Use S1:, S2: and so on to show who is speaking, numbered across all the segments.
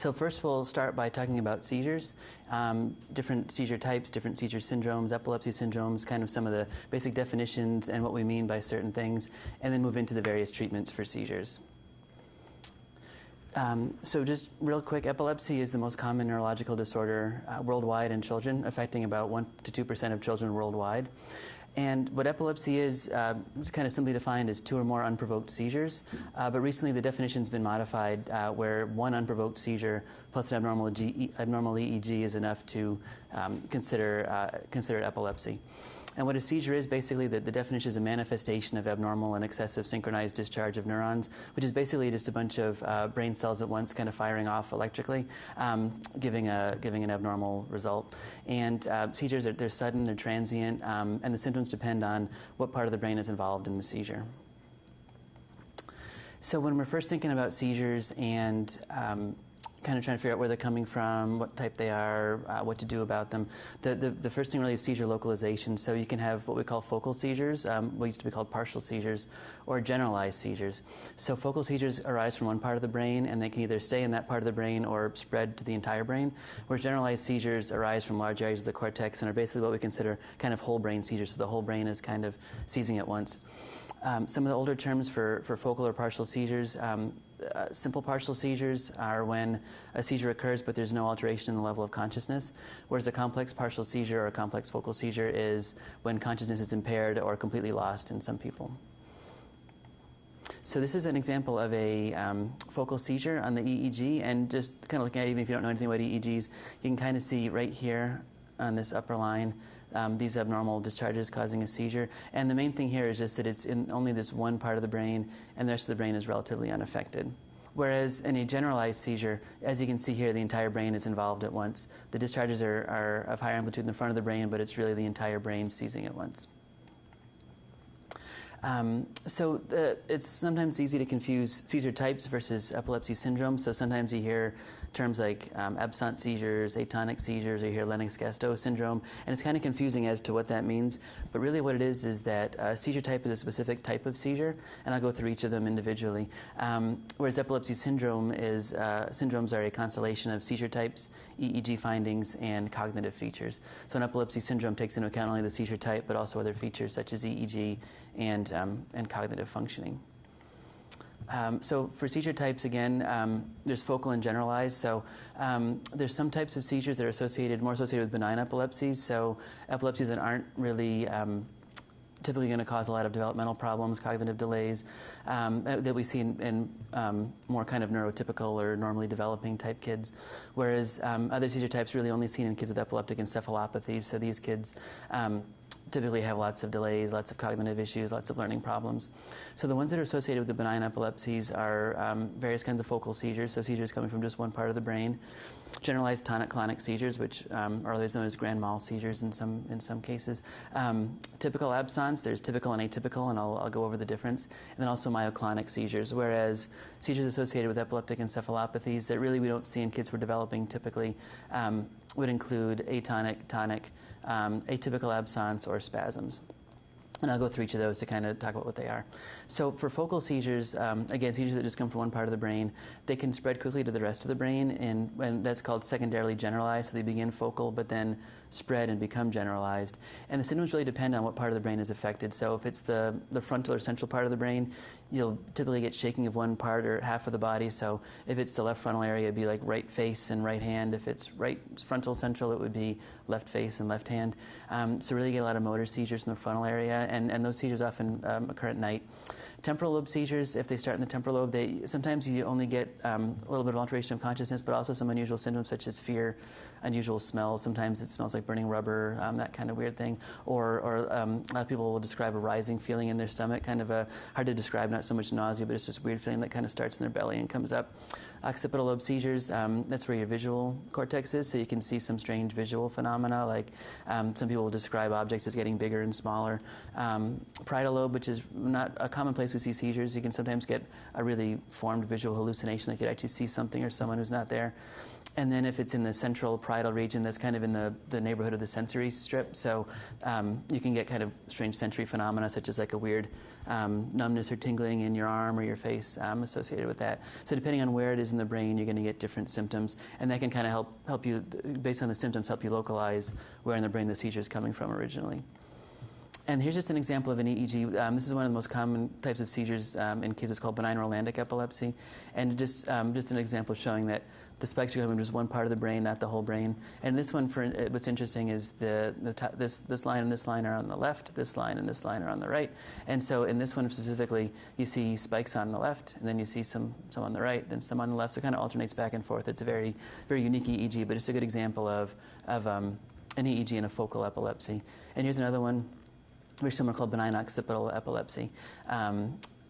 S1: So first we'll start by talking about seizures, different seizure types, different seizure syndromes, epilepsy syndromes, kind of some of the basic definitions and what we mean by certain things, and then move into the various treatments for seizures. So just real quick, epilepsy is the most common neurological disorder worldwide in children, affecting about 1 to 2% of children worldwide. And what epilepsy is kind of simply defined as 2 or more unprovoked seizures. But recently the definition's been modified where 1 unprovoked seizure plus an abnormal EEG is enough to consider epilepsy. And what a seizure is, basically, the definition is a manifestation of abnormal and excessive synchronized discharge of neurons, which is basically just a bunch of brain cells at once kind of firing off electrically, giving an abnormal result. And seizures, they're sudden, they're transient, and the symptoms depend on what part of the brain is involved in the seizure. So when we're first thinking about seizures and kind of trying to figure out where they're coming from, what type they are, what to do about them. The first thing really is seizure localization. So you can have what we call focal seizures, what used to be called partial seizures, or generalized seizures. So focal seizures arise from one part of the brain, and they can either stay in that part of the brain or spread to the entire brain, whereas generalized seizures arise from large areas of the cortex and are basically what we consider kind of whole brain seizures. So the whole brain is kind of seizing at once. Some of the older terms for focal or partial seizures, simple partial seizures are when a seizure occurs but there's no alteration in the level of consciousness, whereas a complex partial seizure or a complex focal seizure is when consciousness is impaired or completely lost in some people. So this is an example of a focal seizure on the EEG, and just kind of looking at it, even if you don't know anything about EEGs, you can kind of see right here on this upper line these abnormal discharges causing a seizure. And the main thing here is just that it's in only this one part of the brain, and the rest of the brain is relatively unaffected. Whereas in a generalized seizure, as you can see here, the entire brain is involved at once. The discharges are of higher amplitude in the front of the brain, but it's really the entire brain seizing at once. It's sometimes easy to confuse seizure types versus epilepsy syndrome. So sometimes you hear terms like absent seizures, atonic seizures, or you hear Lennox-Gastaut syndrome, and it's kind of confusing as to what that means. But really what it is that seizure type is a specific type of seizure, and I'll go through each of them individually. Whereas epilepsy syndrome is, syndromes are a constellation of seizure types, EEG findings, and cognitive features. So an epilepsy syndrome takes into account only the seizure type, but also other features such as EEG and cognitive functioning. So for seizure types, again, there's focal and generalized. So there's some types of seizures that are more associated with benign epilepsies. So epilepsies that aren't really typically going to cause a lot of developmental problems, cognitive delays, that we see in more kind of neurotypical or normally developing type kids. Whereas other seizure types really only seen in kids with epileptic encephalopathies. So these kids typically have lots of delays, lots of cognitive issues, lots of learning problems. So the ones that are associated with the benign epilepsies are various kinds of focal seizures, so seizures coming from just one part of the brain. Generalized tonic-clonic seizures, which are otherwise known as grand mal seizures in some cases. Typical absence, there's typical and atypical, and I'll go over the difference. And then also myoclonic seizures, whereas seizures associated with epileptic encephalopathies that really we don't see in kids who are developing typically would include atonic, tonic, atypical absence, or spasms. And I'll go through each of those to kind of talk about what they are. So for focal seizures, again, seizures that just come from one part of the brain, they can spread quickly to the rest of the brain, and that's called secondarily generalized. So they begin focal, but then spread and become generalized. And the symptoms really depend on what part of the brain is affected. So if it's the frontal or central part of the brain, you'll typically get shaking of one part or half of the body. So if it's the left frontal area, it'd be like right face and right hand. If it's right frontal central, it would be left face and left hand. So really you get a lot of motor seizures in the frontal area, and those seizures often occur at night. Temporal lobe seizures, if they start in the temporal lobe, sometimes you only get a little bit of alteration of consciousness, but also some unusual symptoms such as fear, unusual smells. Sometimes it smells like burning rubber, that kind of weird thing. Or a lot of people will describe a rising feeling in their stomach, kind of hard to describe, not so much nausea, but it's just a weird feeling that kind of starts in their belly and comes up. Occipital lobe seizures, that's where your visual cortex is, so you can see some strange visual phenomena, like some people will describe objects as getting bigger and smaller. Parietal lobe, which is not a common place we see seizures. You can sometimes get a really formed visual hallucination, like you'd actually see something or someone who's not there. And then if it's in the central parietal region, that's kind of in the neighborhood of the sensory strip. So you can get kind of strange sensory phenomena, such as like a weird numbness or tingling in your arm or your face associated with that. So depending on where it is in the brain, you're going to get different symptoms. And that can kind of help you, based on the symptoms, help you localize where in the brain the seizure is coming from originally. And here's just an example of an EEG. This is one of the most common types of seizures in kids. It's called benign Orlandic epilepsy. And just an example showing that the spikes are coming from just one part of the brain, not the whole brain. And this one, what's interesting is this line and this line are on the left, this line and this line are on the right. And so in this one specifically, you see spikes on the left, and then you see some on the right, then some on the left. So it kind of alternates back and forth. It's a very, very unique EEG, but it's a good example of an EEG in a focal epilepsy. And here's another one, very similar, called benign occipital epilepsy.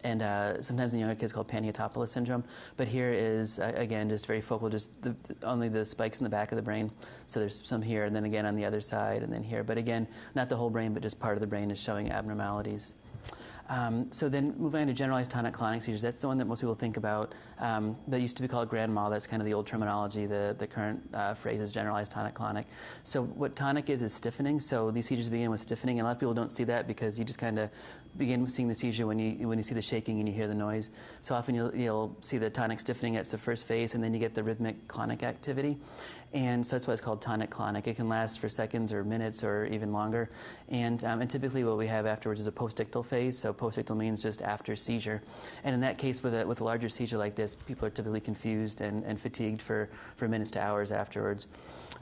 S1: And sometimes in younger kids called Paniatopolis syndrome. But here is, again, just very focal, just only the spikes in the back of the brain. So there's some here, and then again on the other side, and then here. But again, not the whole brain, but just part of the brain is showing abnormalities. So then moving on to generalized tonic-clonic seizures, that's the one that most people think about. That used to be called grand mal. That's kind of the old terminology. The current phrase is generalized tonic-clonic. So what tonic is stiffening. So these seizures begin with stiffening, and a lot of people don't see that because you just kind of begin seeing the seizure when you see the shaking and you hear the noise. So often you'll see the tonic stiffening at the first phase, and then you get the rhythmic clonic activity. And so that's why it's called tonic-clonic. It can last for seconds or minutes or even longer. And typically what we have afterwards is a postictal phase. So postictal means just after seizure. And in that case, with a larger seizure like this, people are typically confused and fatigued for minutes to hours afterwards.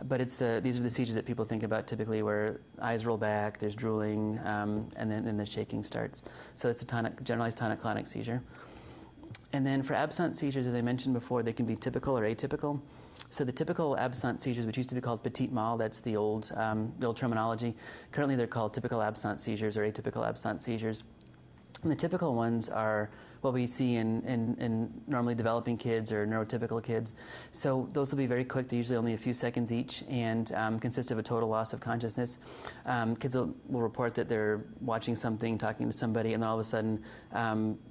S1: But these are the seizures that people think about typically, where eyes roll back, there's drooling, and then the shaking starts. So it's a generalized tonic-clonic seizure. And then for absent seizures, as I mentioned before, they can be typical or atypical. So the typical absent seizures, which used to be called petit mal, that's the old terminology. Currently they're called typical absent seizures or atypical absent seizures. And the typical ones are what we see in normally developing kids or neurotypical kids. So those will be very quick. They're usually only a few seconds each and consist of a total loss of consciousness. Kids will report that they're watching something, talking to somebody, and then all of a sudden,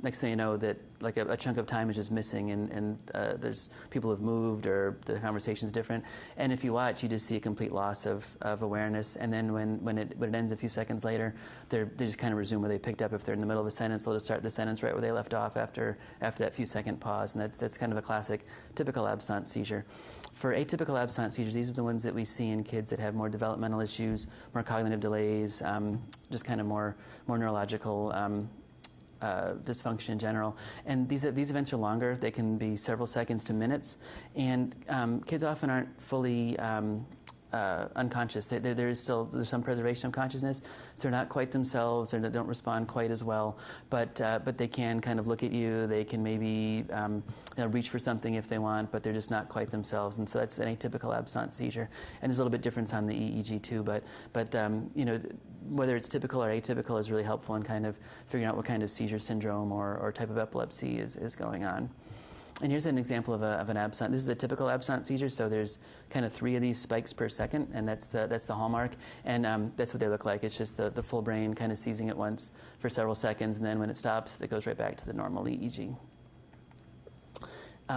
S1: next thing you know, that like a chunk of time is just missing, and there's people have moved or the conversation's different. And if you watch, you just see a complete loss of awareness. And then when it ends a few seconds later, they just kind of resume where they picked up. If they're in the middle of a sentence, they'll just start the sentence right where they left off after that few second pause. And that's kind of a classic typical absent seizure. For atypical absent seizures, these are the ones that we see in kids that have more developmental issues, more cognitive delays, just kind of more neurological dysfunction in general. And these events are longer. They can be several seconds to minutes. And kids often aren't fully unconscious. There's some preservation of consciousness, so they're not quite themselves, or they don't respond quite as well, but they can kind of look at you, they can maybe reach for something if they want, but they're just not quite themselves. And so that's an atypical absent seizure. And there's a little bit difference on the EEG too, but whether it's typical or atypical is really helpful in kind of figuring out what kind of seizure syndrome or type of epilepsy is going on. And here's an example of an absent. This is a typical absent seizure, so there's kind of 3 of these spikes per second, and that's the hallmark. And that's what they look like. It's just the full brain kind of seizing at once for several seconds, and then when it stops, it goes right back to the normal EEG.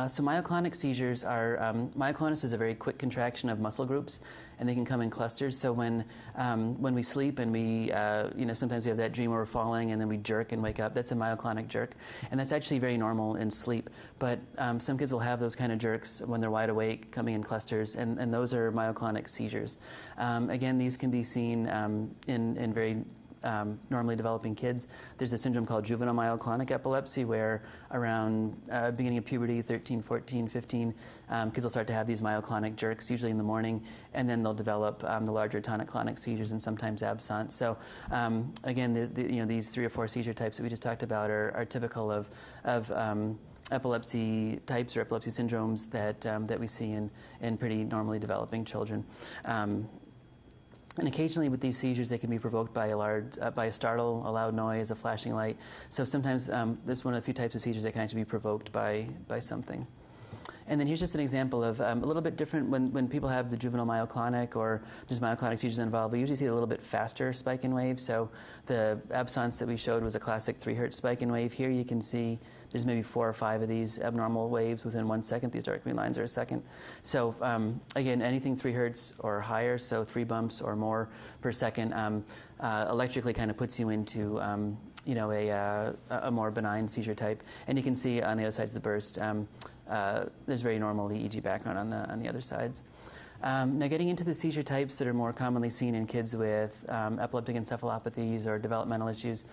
S1: So myoclonic seizures are, myoclonus is a very quick contraction of muscle groups, and they can come in clusters. So when we sleep and we, sometimes we have that dream where we're falling and then we jerk and wake up, that's a myoclonic jerk. And that's actually very normal in sleep. But some kids will have those kind of jerks when they're wide awake, coming in clusters, and those are myoclonic seizures. Again, these can be seen in very normally developing kids. There's a syndrome called juvenile myoclonic epilepsy where around beginning of puberty, 13, 14, 15, kids will start to have these myoclonic jerks, usually in the morning, and then they'll develop the larger tonic-clonic seizures and sometimes absent. So again, these 3 or 4 seizure types that we just talked about are typical of epilepsy types or epilepsy syndromes that we see in pretty normally developing children. And occasionally with these seizures, they can be provoked by a startle, a loud noise, a flashing light. So sometimes this is one of the few types of seizures that can actually be provoked by something. And then here's just an example of a little bit different when people have the juvenile myoclonic or there's myoclonic seizures involved, we usually see a little bit faster spike in wave. So the absence that we showed was a classic 3 Hz spike in wave. Here you can see there's maybe 4 or 5 of these abnormal waves within 1 second. These dark green lines are a second. So again, anything 3 Hz or higher, so 3 bumps or more per second, electrically kind of puts you into a more benign seizure type. And you can see on the other sides of the burst, there's very normal EEG background on the other sides. Now getting into the seizure types that are more commonly seen in kids with epileptic encephalopathies or developmental issues.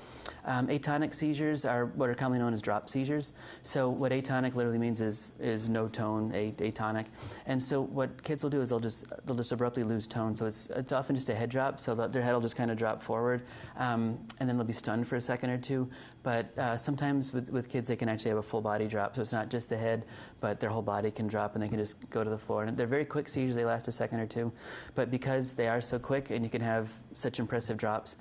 S1: Atonic seizures are what are commonly known as drop seizures. So what atonic literally means is no tone, atonic. And so what kids will do is they'll just abruptly lose tone. So it's often just a head drop, so their head will just kind of drop forward, and then they'll be stunned for a second or two. But sometimes with kids, they can actually have a full body drop. So it's not just the head, but their whole body can drop and they can just go to the floor. And they're very quick seizures. They last a second or two. But because they are so quick and you can have such impressive drops,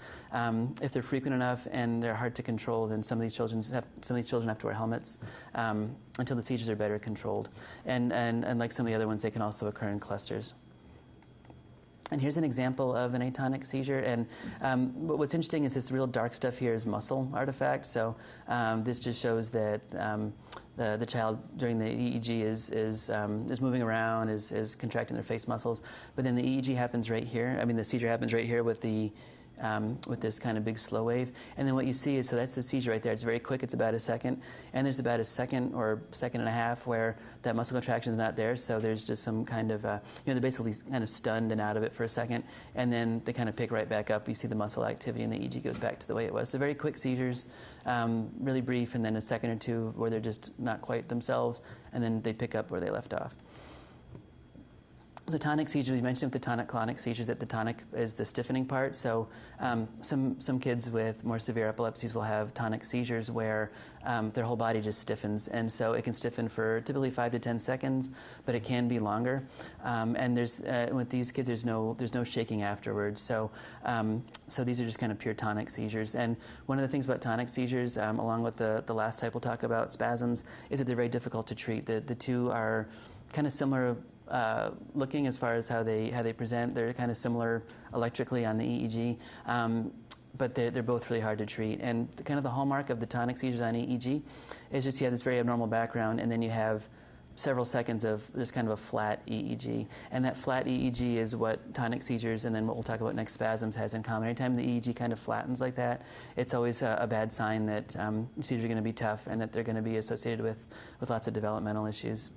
S1: if they're frequent enough and they're hard to control, then some of these children have to wear helmets until the seizures are better controlled. And like some of the other ones, they can also occur in clusters. And here's an example of an atonic seizure. And what's interesting is this real dark stuff here is muscle artifact. So this just shows that the child during the EEG is moving around, is contracting their face muscles. But then the EEG happens right here. I mean, the seizure happens right here with this kind of big slow wave. And then what you see is, so that's the seizure right there. It's very quick. It's about a second. And there's about a second or second and a half where that muscle contraction is not there. So there's just some kind of, they're basically kind of stunned and out of it for a second. And then they kind of pick right back up. You see the muscle activity and the EEG goes back to the way it was. So very quick seizures, really brief, and then a second or two where they're just not quite themselves. And then they pick up where they left off. So tonic seizures, we mentioned with the tonic-clonic seizures that the tonic is the stiffening part. So some kids with more severe epilepsies will have tonic seizures where their whole body just stiffens. And so it can stiffen for typically 5 to 10 seconds, but it can be longer. And with these kids, there's no shaking afterwards. So these are just kind of pure tonic seizures. And one of the things about tonic seizures, along with the last type we'll talk about, spasms, is that they're very difficult to treat. The two are kind of similar looking as far as how they present. They're kind of similar electrically on the EEG, but they're both really hard to treat. And kind of the hallmark of the tonic seizures on EEG is just you have this very abnormal background, and then you have several seconds of just kind of a flat EEG. And that flat EEG is what tonic seizures, and then what we'll talk about next, spasms, has in common. Anytime the EEG kind of flattens like that, it's always a bad sign that seizures are going to be tough and that they're going to be associated with lots of developmental issues.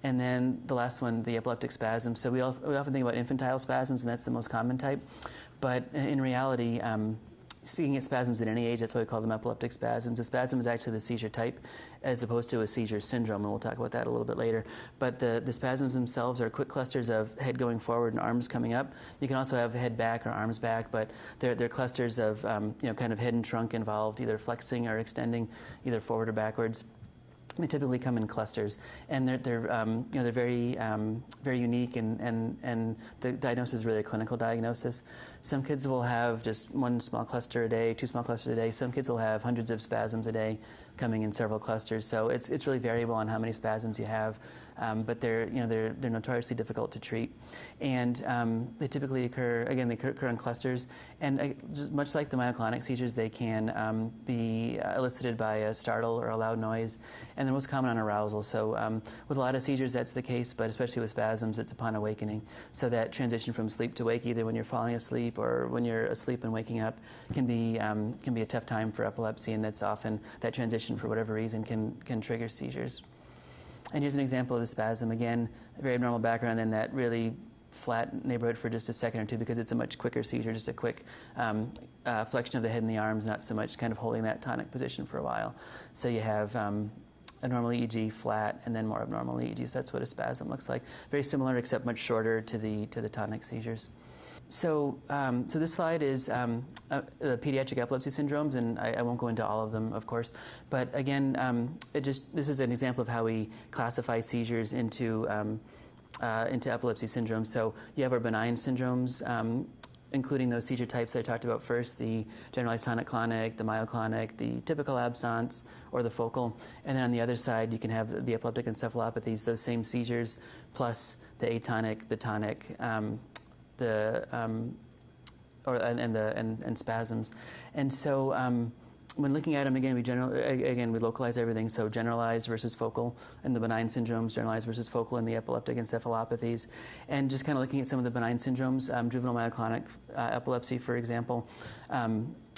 S1: And then the last one, the epileptic spasms. So we often think about infantile spasms, and that's the most common type. But in reality, speaking of spasms at any age, that's why we call them epileptic spasms. The spasm is actually the seizure type as opposed to a seizure syndrome, and we'll talk about that a little bit later. But the spasms themselves are quick clusters of head going forward and arms coming up. You can also have head back or arms back, but they're clusters of kind of head and trunk involved, either flexing or extending, either forward or backwards. They typically come in clusters, and they're very very unique, and the diagnosis is really a clinical diagnosis. Some kids will have just 1 small cluster a day, 2 small clusters a day. Some kids will have hundreds of spasms a day, coming in several clusters. So it's really variable on how many spasms you have, but they're notoriously difficult to treat, and they typically occur in clusters, and just much like the myoclonic seizures, they can be elicited by a startle or a loud noise, and they're most common on arousal. So with a lot of seizures, that's the case, but especially with spasms, it's upon awakening. So that transition from sleep to wake, either when you're falling asleep or when you're asleep and waking up, can be a tough time for epilepsy, and that's often that transition, for whatever reason, can trigger seizures. And here's an example of a spasm. Again, a very abnormal background in that really flat neighborhood for just a second or two, because it's a much quicker seizure, just a quick flexion of the head and the arms, not so much kind of holding that tonic position for a while. So you have a normal EEG, flat, and then more abnormal EEG. So that's what a spasm looks like. Very similar, except much shorter to the tonic seizures. So this slide is the pediatric epilepsy syndromes, and I won't go into all of them, of course. But again, this is an example of how we classify seizures into epilepsy syndromes. So you have our benign syndromes, including those seizure types that I talked about first, the generalized tonic-clonic, the myoclonic, the typical absence, or the focal. And then on the other side, you can have the epileptic encephalopathies, those same seizures, plus the atonic, the tonic, and spasms. And so when looking at them, again, we localize everything. So generalized versus focal in the benign syndromes, generalized versus focal in the epileptic encephalopathies. And just kind of looking at some of the benign syndromes, juvenile myoclonic epilepsy, for example.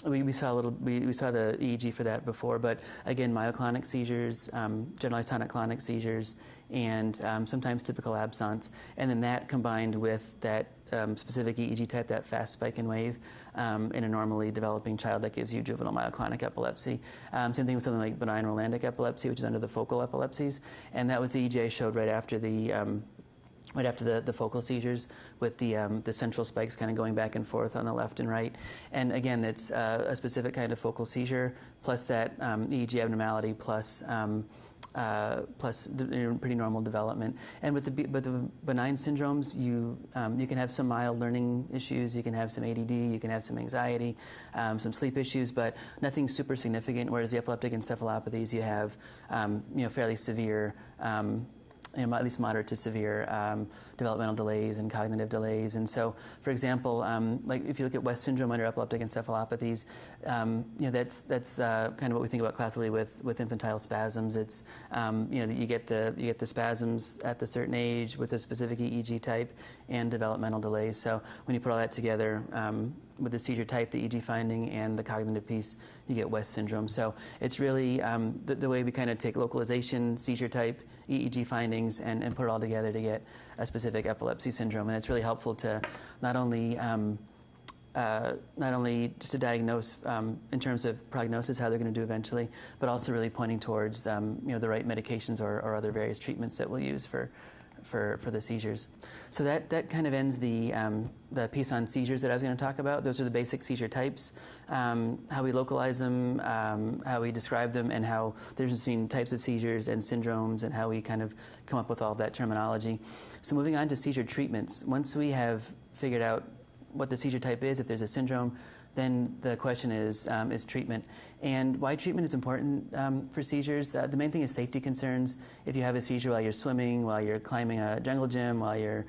S1: We saw the EEG for that before, but again, myoclonic seizures, generalized tonic-clonic seizures, and sometimes typical absence. And then that combined with that specific EEG type, that fast spike and wave, in a normally developing child, that gives you juvenile myoclonic epilepsy. Same thing with something like benign Rolandic epilepsy, which is under the focal epilepsies. And that was the EEG I showed right after the focal seizures, with the central spikes kind of going back and forth on the left and right. And again, it's a specific kind of focal seizure, plus that EEG abnormality, plus pretty normal development. And with the benign syndromes, you can have some mild learning issues, you can have some ADD, you can have some anxiety, some sleep issues, but nothing super significant. Whereas the epileptic encephalopathies, you have fairly severe, at least moderate to severe developmental delays and cognitive delays. And so, for example, like if you look at West syndrome under epileptic encephalopathies, that's kind of what we think about classically with infantile spasms. It's you get the spasms at the certain age with a specific EEG type and developmental delays. So when you put all that together, with the seizure type, the EEG finding, and the cognitive piece, you get West syndrome. So it's really the way we kind of take localization, seizure type, EEG findings, and put it all together to get a specific epilepsy syndrome. And it's really helpful to not only just to diagnose in terms of prognosis, how they're going to do eventually, but also really pointing towards the right medications or other various treatments that we'll use for the seizures. So that kind of ends the piece on seizures that I was going to talk about. Those are the basic seizure types, how we localize them, how we describe them, and how there's between types of seizures and syndromes, and how we kind of come up with all of that terminology. So moving on to seizure treatments. Once we have figured out what the seizure type is, if there's a syndrome, then the question is treatment. And why treatment is important for seizures. The main thing is safety concerns. If you have a seizure while you're swimming, while you're climbing a jungle gym, while you're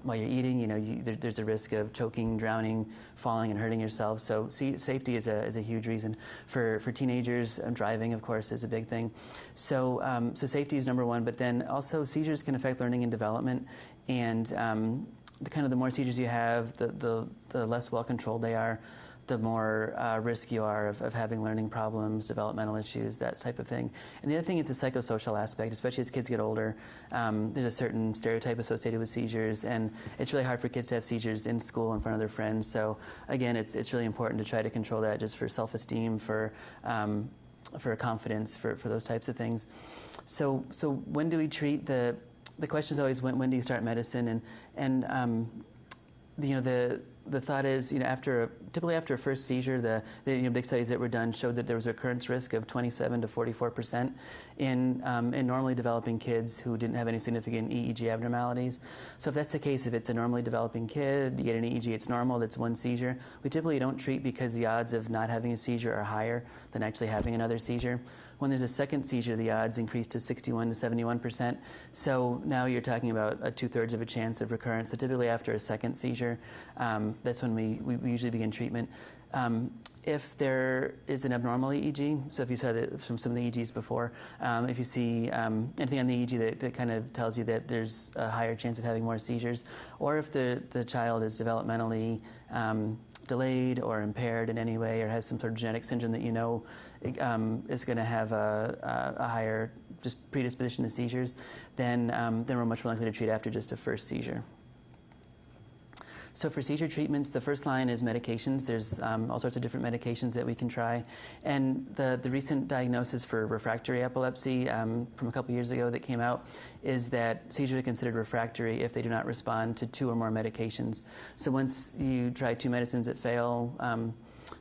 S1: eating, there's a risk of choking, drowning, falling, and hurting yourself. So safety is a huge reason. For teenagers, driving, of course, is a big thing. So safety is number one, but then also seizures can affect learning and development. And the more seizures you have, the less well controlled they are, the more risk you are of having learning problems, developmental issues, that type of thing. And the other thing is the psychosocial aspect, especially as kids get older. There's a certain stereotype associated with seizures, and it's really hard for kids to have seizures in school in front of their friends. So again, it's really important to try to control that, just for self-esteem, for confidence, for those types of things. So when do we treat? The question is always when do you start medicine? And the thought is, typically after a first seizure, the big studies that were done showed that there was a recurrence risk of 27 to 44% in normally developing kids who didn't have any significant EEG abnormalities. So if that's the case, if it's a normally developing kid, you get an EEG, it's normal, that's one seizure, we typically don't treat because the odds of not having a seizure are higher than actually having another seizure. When there's a second seizure, the odds increase to 61 to 71%. So now you're talking about a 2/3 of a chance of recurrence. So typically after a second seizure, that's when we usually begin treatment. If there is an abnormal EEG, so if you saw that from some of the EEGs before, if you see anything on the EEG that kind of tells you that there's a higher chance of having more seizures, or if the child is developmentally delayed or impaired in any way, or has some sort of genetic syndrome that is going to have a higher just predisposition to seizures, then we're much more likely to treat after just a first seizure. So for seizure treatments, the first line is medications. There's all sorts of different medications that we can try. And the recent diagnosis for refractory epilepsy from a couple years ago that came out is that seizures are considered refractory if they do not respond to 2 or more medications. So once you try 2 medicines that fail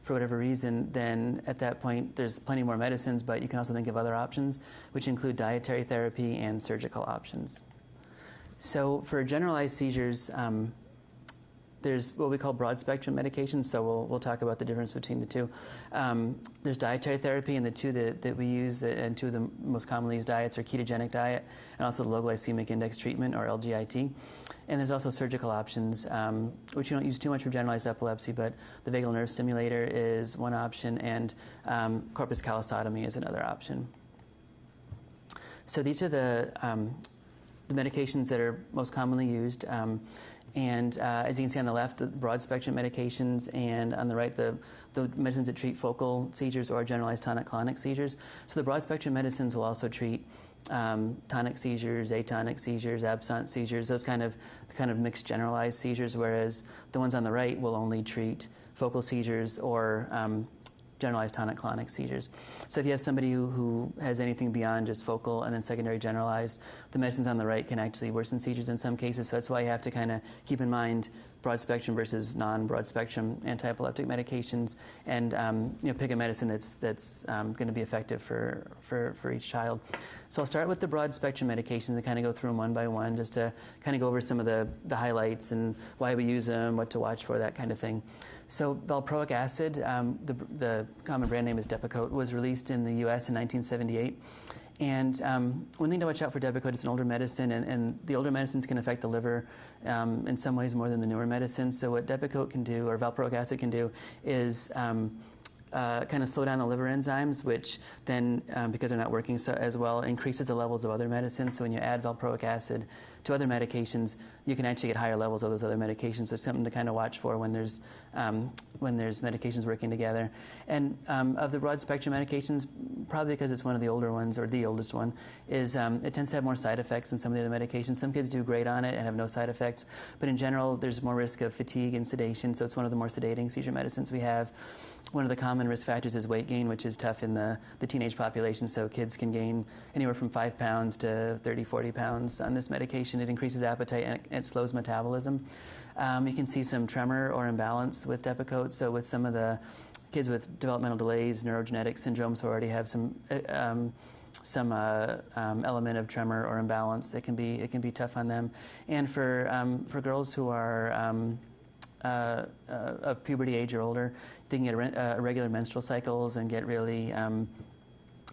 S1: for whatever reason, then at that point there's plenty more medicines, but you can also think of other options, which include dietary therapy and surgical options. So for generalized seizures, there's what we call broad spectrum medications, so we'll talk about the difference between the two. There's dietary therapy, and the two that we use, and two of the most commonly used diets are ketogenic diet and also the low glycemic index treatment, or LGIT. And there's also surgical options, which you don't use too much for generalized epilepsy, but the vagal nerve stimulator is one option, and corpus callosotomy is another option. So these are the medications that are most commonly used. And as you can see on the left, the broad spectrum medications, and on the right, the medicines that treat focal seizures or generalized tonic-clonic seizures. So the broad spectrum medicines will also treat tonic seizures, atonic seizures, absent seizures, those kind of mixed generalized seizures, whereas the ones on the right will only treat focal seizures or generalized tonic-clonic seizures. So if you have somebody who has anything beyond just focal and then secondary generalized, the medicines on the right can actually worsen seizures in some cases. So that's why you have to kind of keep in mind broad spectrum versus non-broad spectrum anti-epileptic medications, and pick a medicine that's going to be effective for each child. So I'll start with the broad spectrum medications and kind of go through them one by one, just to kind of go over some of the highlights and why we use them, what to watch for, that kind of thing. So Valproic acid, the common brand name is Depakote, was released in the U.S. in 1978. And one thing to watch out for Depakote, it's an older medicine, and the older medicines can affect the liver in some ways more than the newer medicines. So what Depakote can do, or Valproic acid can do, is kind of slow down the liver enzymes, which then, because they're not working as well, increases the levels of other medicines. So when you add Valproic acid to other medications, you can actually get higher levels of those other medications. So it's something to kind of watch for when there's medications working together. And of the broad spectrum medications, probably because it's one of the older ones, or the oldest one, is it tends to have more side effects than some of the other medications. Some kids do great on it and have no side effects, but in general, there's more risk of fatigue and sedation. So it's one of the more sedating seizure medicines we have. One of the common risk factors is weight gain, which is tough in the teenage population. So kids can gain anywhere from 5 pounds to 30, 40 pounds on this medication. It increases appetite and it slows metabolism. You can see some tremor or imbalance with Depakote. So with some of the kids with developmental delays, neurogenetic syndromes who already have some element of tremor or imbalance, it can be tough on them. And for girls who are of puberty age or older, they can get irregular menstrual cycles and get really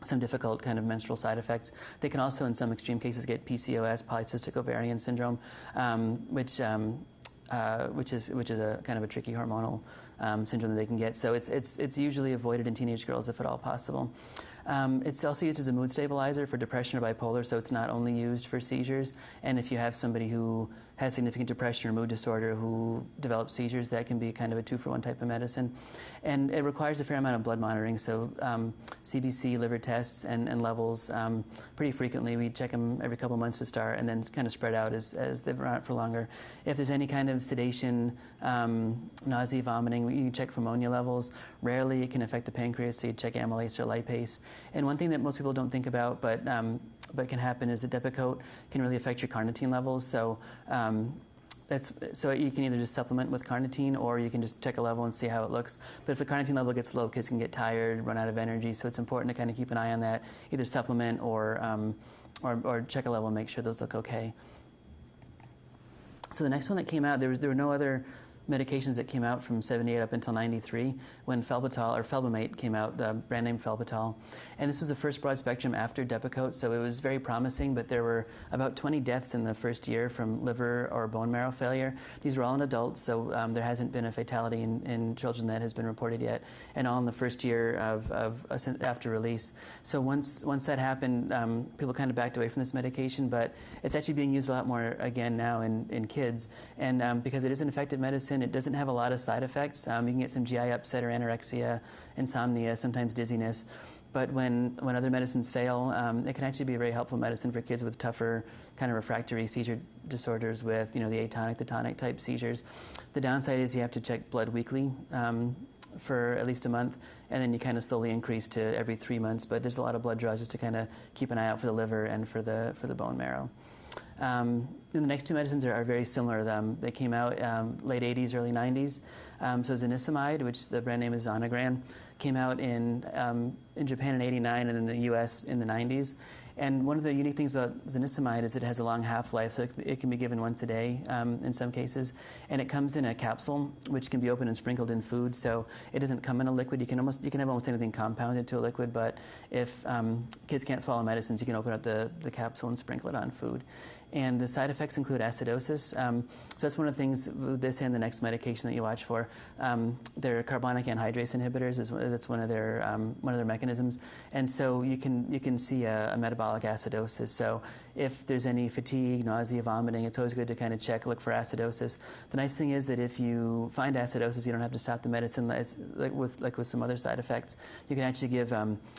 S1: some difficult kind of menstrual side effects. They can also, in some extreme cases, get PCOS, polycystic ovarian syndrome, which is a kind of a tricky hormonal syndrome that they can get. So it's usually avoided in teenage girls if at all possible. It's also used as a mood stabilizer for depression or bipolar, so it's not only used for seizures. And if you have somebody who has significant depression or mood disorder who develops seizures, that can be kind of a 2-for-1 type of medicine. And it requires a fair amount of blood monitoring, so CBC, liver tests, and levels pretty frequently. We check them every couple months to start, and then kind of spread out as they've run out for longer. If there's any kind of sedation, nausea, vomiting, you check for ammonia levels. Rarely it can affect the pancreas, so you check amylase or lipase. And one thing that most people don't think about, but can happen, is that Depakote can really affect your carnitine levels. So so you can either just supplement with carnitine, or you can just check a level and see how it looks. But if the carnitine level gets low, kids can get tired, run out of energy. So it's important to kind of keep an eye on that, either supplement or check a level and make sure those look okay. So the next one that came out, there were no other medications that came out from 78 up until 93 when Felbamate came out, brand name Felbital. And this was the first broad spectrum after Depakote, so it was very promising, but there were about 20 deaths in the first year from liver or bone marrow failure. These were all in adults, so there hasn't been a fatality in children that has been reported yet, and all in the first year after release. So once that happened, people kind of backed away from this medication, but it's actually being used a lot more again now in kids. And because it is an effective medicine, it doesn't have a lot of side effects. You can get some GI upset or anorexia, insomnia, sometimes dizziness. But when other medicines fail, it can actually be a very helpful medicine for kids with tougher kind of refractory seizure disorders with, the atonic, the tonic type seizures. The downside is you have to check blood weekly for at least a month, and then you kind of slowly increase to every 3 months. But there's a lot of blood draws just to kind of keep an eye out for the liver and for the bone marrow. And the next two medicines are very similar. They came out late 80s, early 90s. So Zonisamide, which the brand name is Zonegran, came out in in Japan in '89 and in the US in the '90s. And one of the unique things about Zonisamide is that it has a long half-life, so it can be given once a day in some cases. And it comes in a capsule, which can be opened and sprinkled in food, so it doesn't come in a liquid. You can have almost anything compounded to a liquid, but if kids can't swallow medicines, you can open up the capsule and sprinkle it on food. And the side effects include acidosis. So that's one of the things with this and the next medication that you watch for. They're carbonic anhydrase inhibitors. That's one of their mechanisms. And so you can see a metabolic acidosis. So if there's any fatigue, nausea, vomiting, it's always good to kind of look for acidosis. The nice thing is that if you find acidosis, you don't have to stop the medicine like with some other side effects. You can actually give,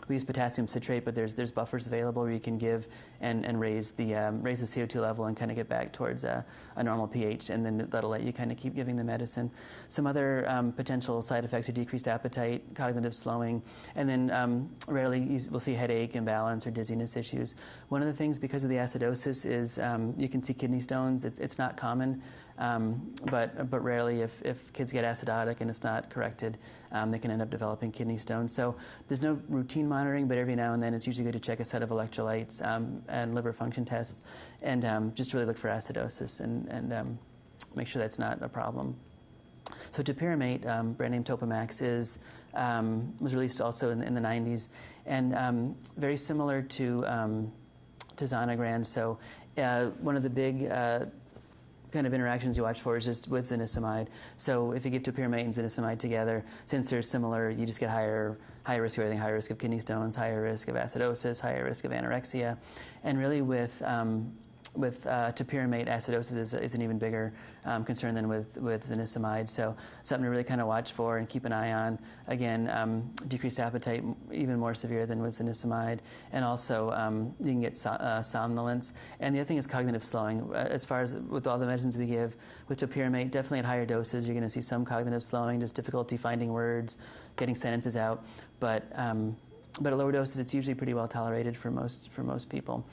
S1: we use potassium citrate, but there's buffers available where you can give and raise the CO2 level and kind of get back towards a normal pH, and then that'll let you kind of keep giving the medicine. Some other potential side effects are decreased appetite, cognitive slowing, and then rarely we'll see headache, imbalance, or dizziness issues. One of the things, because of the acidosis, is you can see kidney stones. It's not common, but rarely if kids get acidotic and it's not corrected, they can end up developing kidney stones. So there's no routine monitoring, but every now and then it's usually good to check a set of electrolytes and liver function tests, and just really look for acidosis and make sure that's not a problem. So Topiramate, brand name Topamax, was released also in the 90s, and very similar to Zonegran. So one of the big kind of interactions you watch for is just with Zonisamide. So if you give Topiramate and Zonisamide together, since they're similar, you just get higher risk of everything, higher risk of kidney stones, higher risk of acidosis, higher risk of anorexia. And really with Topiramate, acidosis is an even bigger concern than with Zonisamide. So something to really kind of watch for and keep an eye on. Again, decreased appetite, even more severe than with Zonisamide. And also you can get somnolence. And the other thing is cognitive slowing. As far as with all the medicines we give, with Topiramate, definitely at higher doses, you're going to see some cognitive slowing, just difficulty finding words, getting sentences out. But at lower doses, it's usually pretty well tolerated for most people.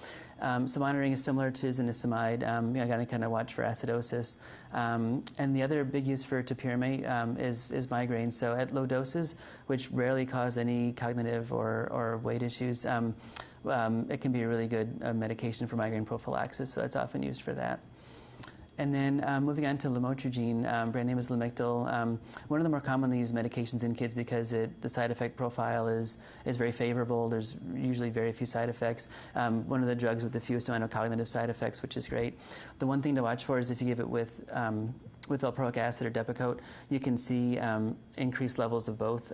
S1: So monitoring is similar to Zonisamide. You got to kind of watch for acidosis. And the other big use for Topiramate is migraines. So at low doses, which rarely cause any cognitive or weight issues, it can be a really good medication for migraine prophylaxis. So it's often used for that. And then moving on to Lamotrigine, brand name is Lamictal. One of the more commonly used medications in kids because the side effect profile is very favorable. There's usually very few side effects. One of the drugs with the fewest amount of cognitive side effects, which is great. The one thing to watch for is if you give it with Valproic acid or Depakote, you can see increased levels of both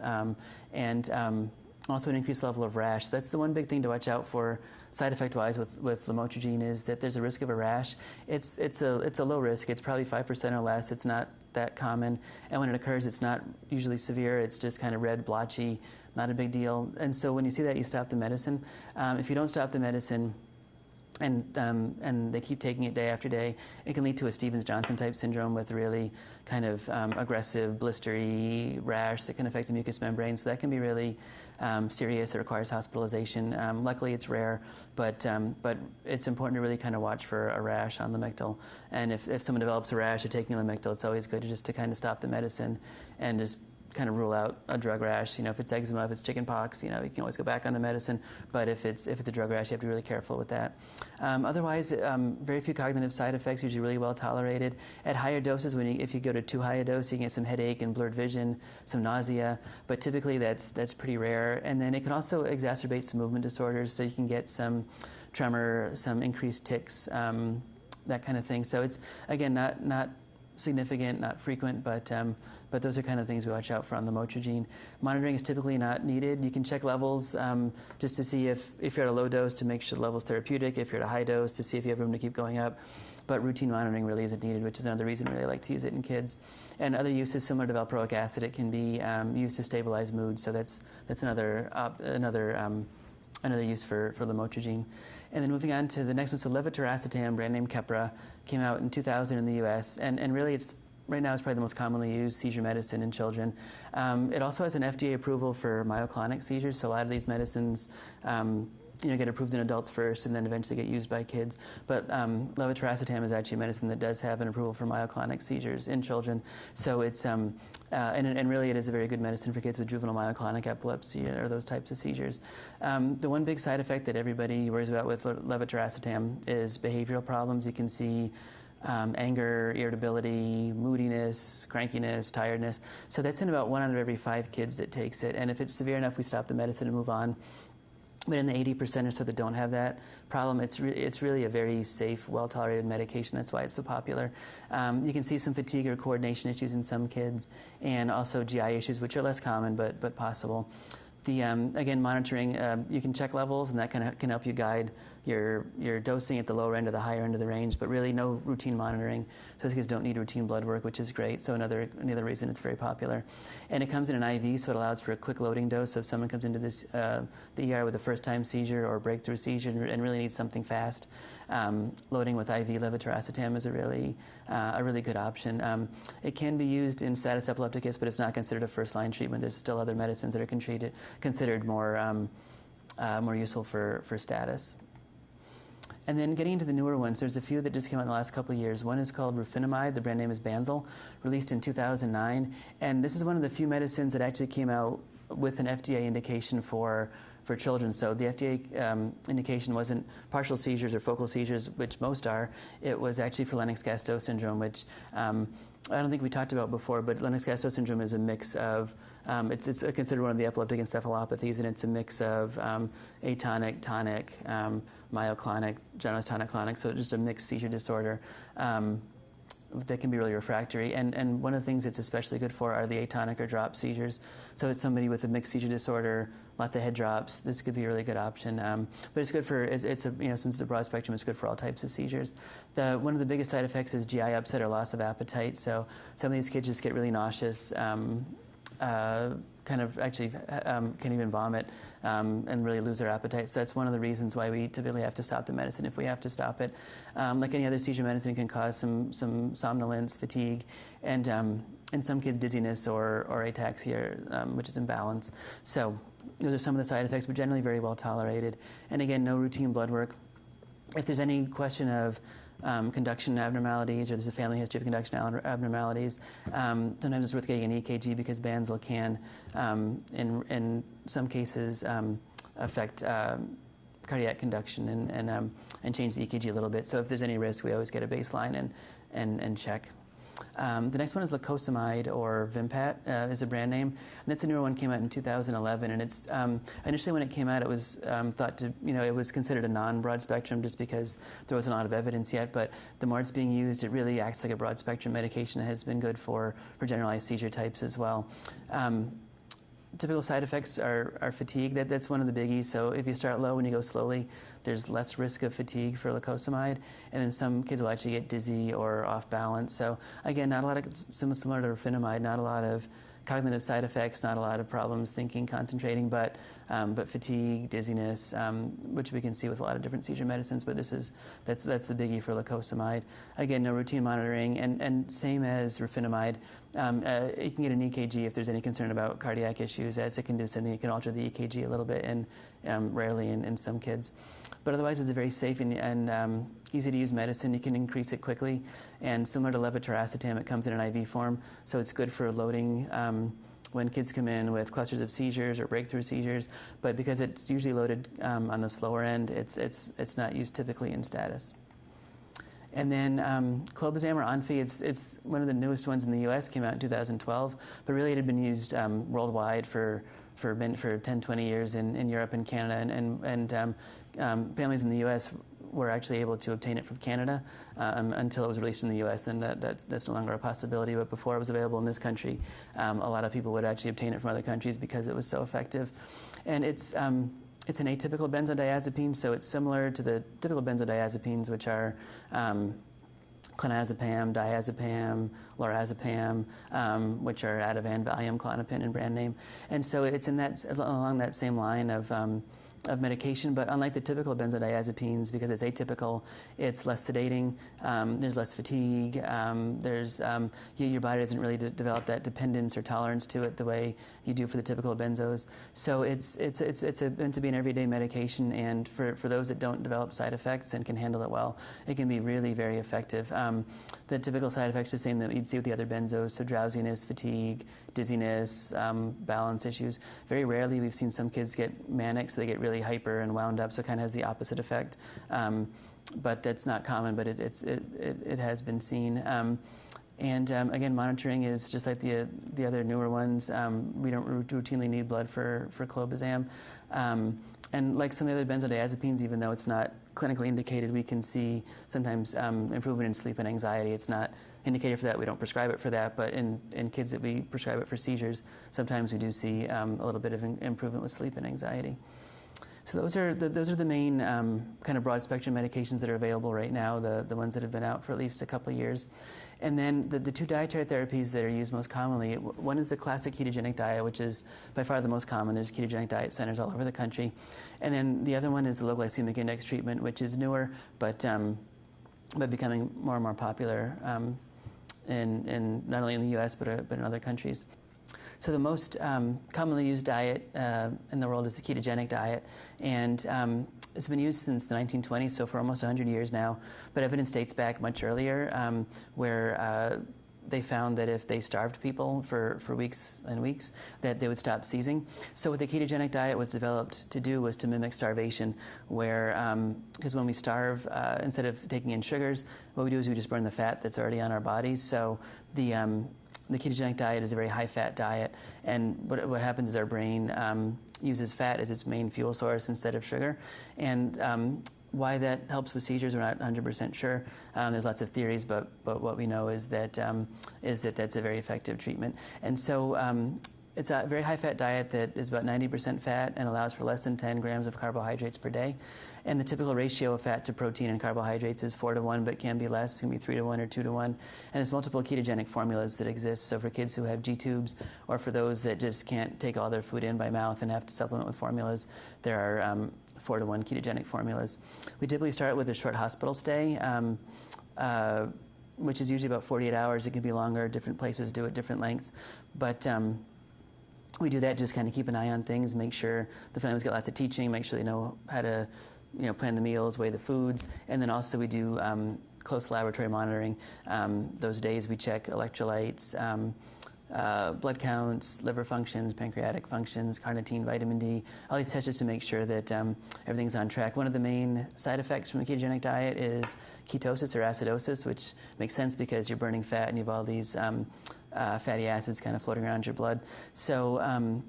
S1: and also an increased level of rash. So that's the one big thing to watch out for side effect-wise with Lamotrigine, is that there's a risk of a rash. It's a low risk. It's probably 5% or less. It's not that common. And when it occurs, it's not usually severe. It's just kind of red, blotchy, not a big deal. And so when you see that, you stop the medicine. If you don't stop the medicine, and they keep taking it day after day, it can lead to a Stevens-Johnson type syndrome with really kind of aggressive, blistery rash that can affect the mucous membrane. So that can be really serious. It requires hospitalization. Luckily, it's rare, but it's important to really kind of watch for a rash on Lamictal. And if someone develops a rash or taking Lamictal, it's always good to kind of stop the medicine and just kind of rule out a drug rash. If it's eczema, if it's chicken pox, you can always go back on the medicine. But if it's a drug rash, you have to be really careful with that. Otherwise, very few cognitive side effects, usually really well tolerated. At higher doses, if you go to too high a dose, you can get some headache and blurred vision, some nausea. But typically, that's pretty rare. And then it can also exacerbate some movement disorders, so you can get some tremor, some increased tics, that kind of thing. So it's, again, not significant, not frequent, but those are kind of things we watch out for on Lamotrigine. Monitoring is typically not needed. You can check levels just to see if you're at a low dose to make sure the level's therapeutic, if you're at a high dose to see if you have room to keep going up. But routine monitoring really isn't needed, which is another reason we really like to use it in kids. And other uses similar to Valproic acid, it can be used to stabilize mood. So that's another use for Lamotrigine. And then moving on to the next one, so Levetiracetam, brand name Keppra, came out in 2000 in the US, and really right now it's probably the most commonly used seizure medicine in children. It also has an FDA approval for myoclonic seizures, so a lot of these medicines get approved in adults first and then eventually get used by kids. But Levetiracetam is actually a medicine that does have an approval for myoclonic seizures in children. So it's, and really it is a very good medicine for kids with juvenile myoclonic epilepsy or those types of seizures. The one big side effect that everybody worries about with Levetiracetam is behavioral problems. You can see anger, irritability, moodiness, crankiness, tiredness. So that's in about 1 out of every 5 kids that takes it. And if it's severe enough, we stop the medicine and move on. But in the 80% or so that don't have that problem, it's really a very safe, well-tolerated medication. That's why it's so popular. You can see some fatigue or coordination issues in some kids, and also GI issues, which are less common but possible. Again, monitoring, you can check levels, and that can help you guide your dosing at the lower end or the higher end of the range, but really no routine monitoring. So those kids don't need routine blood work, which is great. So another reason it's very popular. And it comes in an IV, so it allows for a quick loading dose. So if someone comes into the ER with a first-time seizure or breakthrough seizure and really needs something fast, loading with IV Levetiracetam is a really good option. It can be used in status epilepticus, but it's not considered a first-line treatment. There's still other medicines that are considered more useful for status. And then getting into the newer ones, there's a few that just came out in the last couple of years. One is called Rufinamide. The brand name is Banzel, released in 2009. And this is one of the few medicines that actually came out with an FDA indication for children. So the FDA indication wasn't partial seizures or focal seizures, which most are. It was actually for Lennox-Gastaut syndrome, which I don't think we talked about before, but Lennox-Gastaut syndrome is a mix of, it's considered one of the epileptic encephalopathies, and it's a mix of atonic, tonic, myoclonic, generalized tonic-clonic, so just a mixed seizure disorder that can be really refractory. And one of the things it's especially good for are the atonic or drop seizures. So it's somebody with a mixed seizure disorder, lots of head drops. This could be a really good option. But it's good for, since it's a broad spectrum, it's good for all types of seizures. One of the biggest side effects is GI upset or loss of appetite. So some of these kids just get really nauseous, can even vomit and really lose their appetite. So that's one of the reasons why we typically have to stop the medicine if we have to stop it. Like any other seizure medicine, can cause some somnolence, fatigue, and in some kids dizziness or ataxia, which is imbalance. So those are some of the side effects, but generally very well tolerated. And again, no routine blood work. If there's any question of conduction abnormalities, or there's a family history of conduction abnormalities, sometimes it's worth getting an EKG because Banzel can, in some cases, affect cardiac conduction and change the EKG a little bit. So if there's any risk, we always get a baseline and check. The next one is Lacosamide, or Vimpat is a brand name. And that's a newer one, came out in 2011. And it's initially when it came out, it was thought to, it was considered a non-broad spectrum just because there wasn't a lot of evidence yet. But the more it's being used, it really acts like a broad spectrum medication. It has been good for generalized seizure types as well. Typical side effects are fatigue. That's one of the biggies. So if you start low and you go slowly, there's less risk of fatigue for Lacosamide. And then some kids will actually get dizzy or off balance. So again, not a lot of, similar to Rufinamide, not a lot of cognitive side effects, not a lot of problems thinking, concentrating, but fatigue, dizziness, which we can see with a lot of different seizure medicines. But that's the biggie for Lacosamide. Again, no routine monitoring, and same as Rufinamide. You can get an EKG if there's any concern about cardiac issues, as it can do something. It can alter the EKG a little bit, and rarely in some kids. But otherwise, it's a very safe and easy to use medicine. You can increase it quickly, and similar to Levetiracetam, it comes in an IV form, so it's good for loading when kids come in with clusters of seizures or breakthrough seizures. But because it's usually loaded on the slower end, it's not used typically in status. And then Clobazam, or ONFI, it's one of the newest ones in the U.S., came out in 2012, but really it had been used worldwide for 10, 20 years in Europe and Canada, and families in the U.S. were actually able to obtain it from Canada until it was released in the U.S., and that's no longer a possibility. But before it was available in this country, a lot of people would actually obtain it from other countries because it was so effective. And it's an atypical benzodiazepine, so it's similar to the typical benzodiazepines, which are clonazepam, diazepam, lorazepam, which are Ativan, Valium, Klonopin, and brand name. And so it's along that same line of of medication, but unlike the typical benzodiazepines, because it's atypical, it's less sedating, there's less fatigue, your body doesn't really develop that dependence or tolerance to it the way you do for the typical benzos. So it's meant to be an everyday medication, and for those that don't develop side effects and can handle it well, it can be really very effective. The typical side effects are the same that you'd see with the other benzos, so drowsiness, fatigue, dizziness, balance issues. Very rarely we've seen some kids get manic, so they get really hyper and wound up, so it kind of has the opposite effect. But that's not common, but it has been seen. Again, monitoring is just like the other newer ones. We don't routinely need blood for Clobazam. And like some of the other benzodiazepines, even though it's not clinically indicated, we can see sometimes improvement in sleep and anxiety. It's not indicated for that. We don't prescribe it for that. But in kids that we prescribe it for seizures, sometimes we do see a little bit of improvement with sleep and anxiety. So those are the main kind of broad spectrum medications that are available right now, the ones that have been out for at least a couple of years. And then the two dietary therapies that are used most commonly, one is the classic ketogenic diet, which is by far the most common. There's ketogenic diet centers all over the country. And then the other one is the low glycemic index treatment, which is newer, but becoming more and more popular in not only in the U.S. but in other countries. So the most commonly used diet in the world is the ketogenic diet, and it's been used since the 1920s, so for almost 100 years now. But evidence dates back much earlier, where they found that if they starved people for weeks and weeks, that they would stop seizing. So what the ketogenic diet was developed to do was to mimic starvation, where, because when we starve, instead of taking in sugars, what we do is we just burn the fat that's already on our bodies. So the ketogenic diet is a very high-fat diet, and what happens is our brain uses fat as its main fuel source instead of sugar. And why that helps with seizures, we're not 100% sure. There's lots of theories, but what we know is that that's a very effective treatment. And so it's a very high-fat diet that is about 90% fat and allows for less than 10 grams of carbohydrates per day. And the typical ratio of fat to protein and carbohydrates is 4-to-1, but can be less. It can be 3-to-1 or 2-to-1. And there's multiple ketogenic formulas that exist. So for kids who have G-tubes, or for those that just can't take all their food in by mouth and have to supplement with formulas, there are 4-to-1 ketogenic formulas. We typically start with a short hospital stay, which is usually about 48 hours. It can be longer. Different places do it different lengths. But we do that just kind of keep an eye on things, make sure the families get lots of teaching, make sure they know how to plan the meals, weigh the foods, and then also we do close laboratory monitoring. Those days we check electrolytes, blood counts, liver functions, pancreatic functions, carnitine, vitamin D, all these tests just to make sure that everything's on track. One of the main side effects from the ketogenic diet is ketosis or acidosis, which makes sense because you're burning fat and you have all these fatty acids kind of floating around your blood. So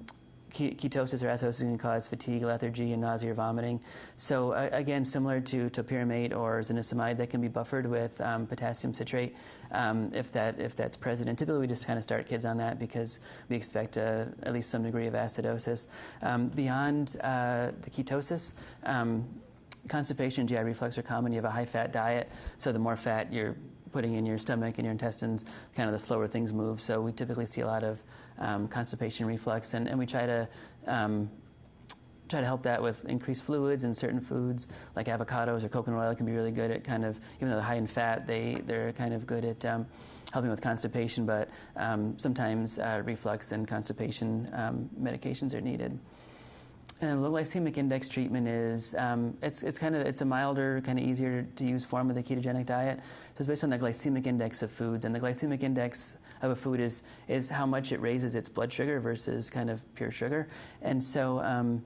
S1: ketosis or acidosis can cause fatigue, lethargy, and nausea or vomiting. So again, similar to Topiramate or Zonisamide, that can be buffered with potassium citrate if that's present. And typically we just kind of start kids on that because we expect at least some degree of acidosis. Beyond the ketosis, constipation and GI reflux are common. You have a high-fat diet, so the more fat you're putting in your stomach and your intestines, kind of the slower things move. So we typically see a lot of constipation, reflux, and we try to help that with increased fluids, and certain foods like avocados or coconut oil can be really good at kind of, even though they're high in fat, they're kind of good at helping with constipation, but sometimes reflux and constipation medications are needed. And low glycemic index treatment is it's a milder, kind of easier to use form of the ketogenic diet. So it's based on the glycemic index of foods, and the glycemic index of a food is how much it raises its blood sugar versus kind of pure sugar. And so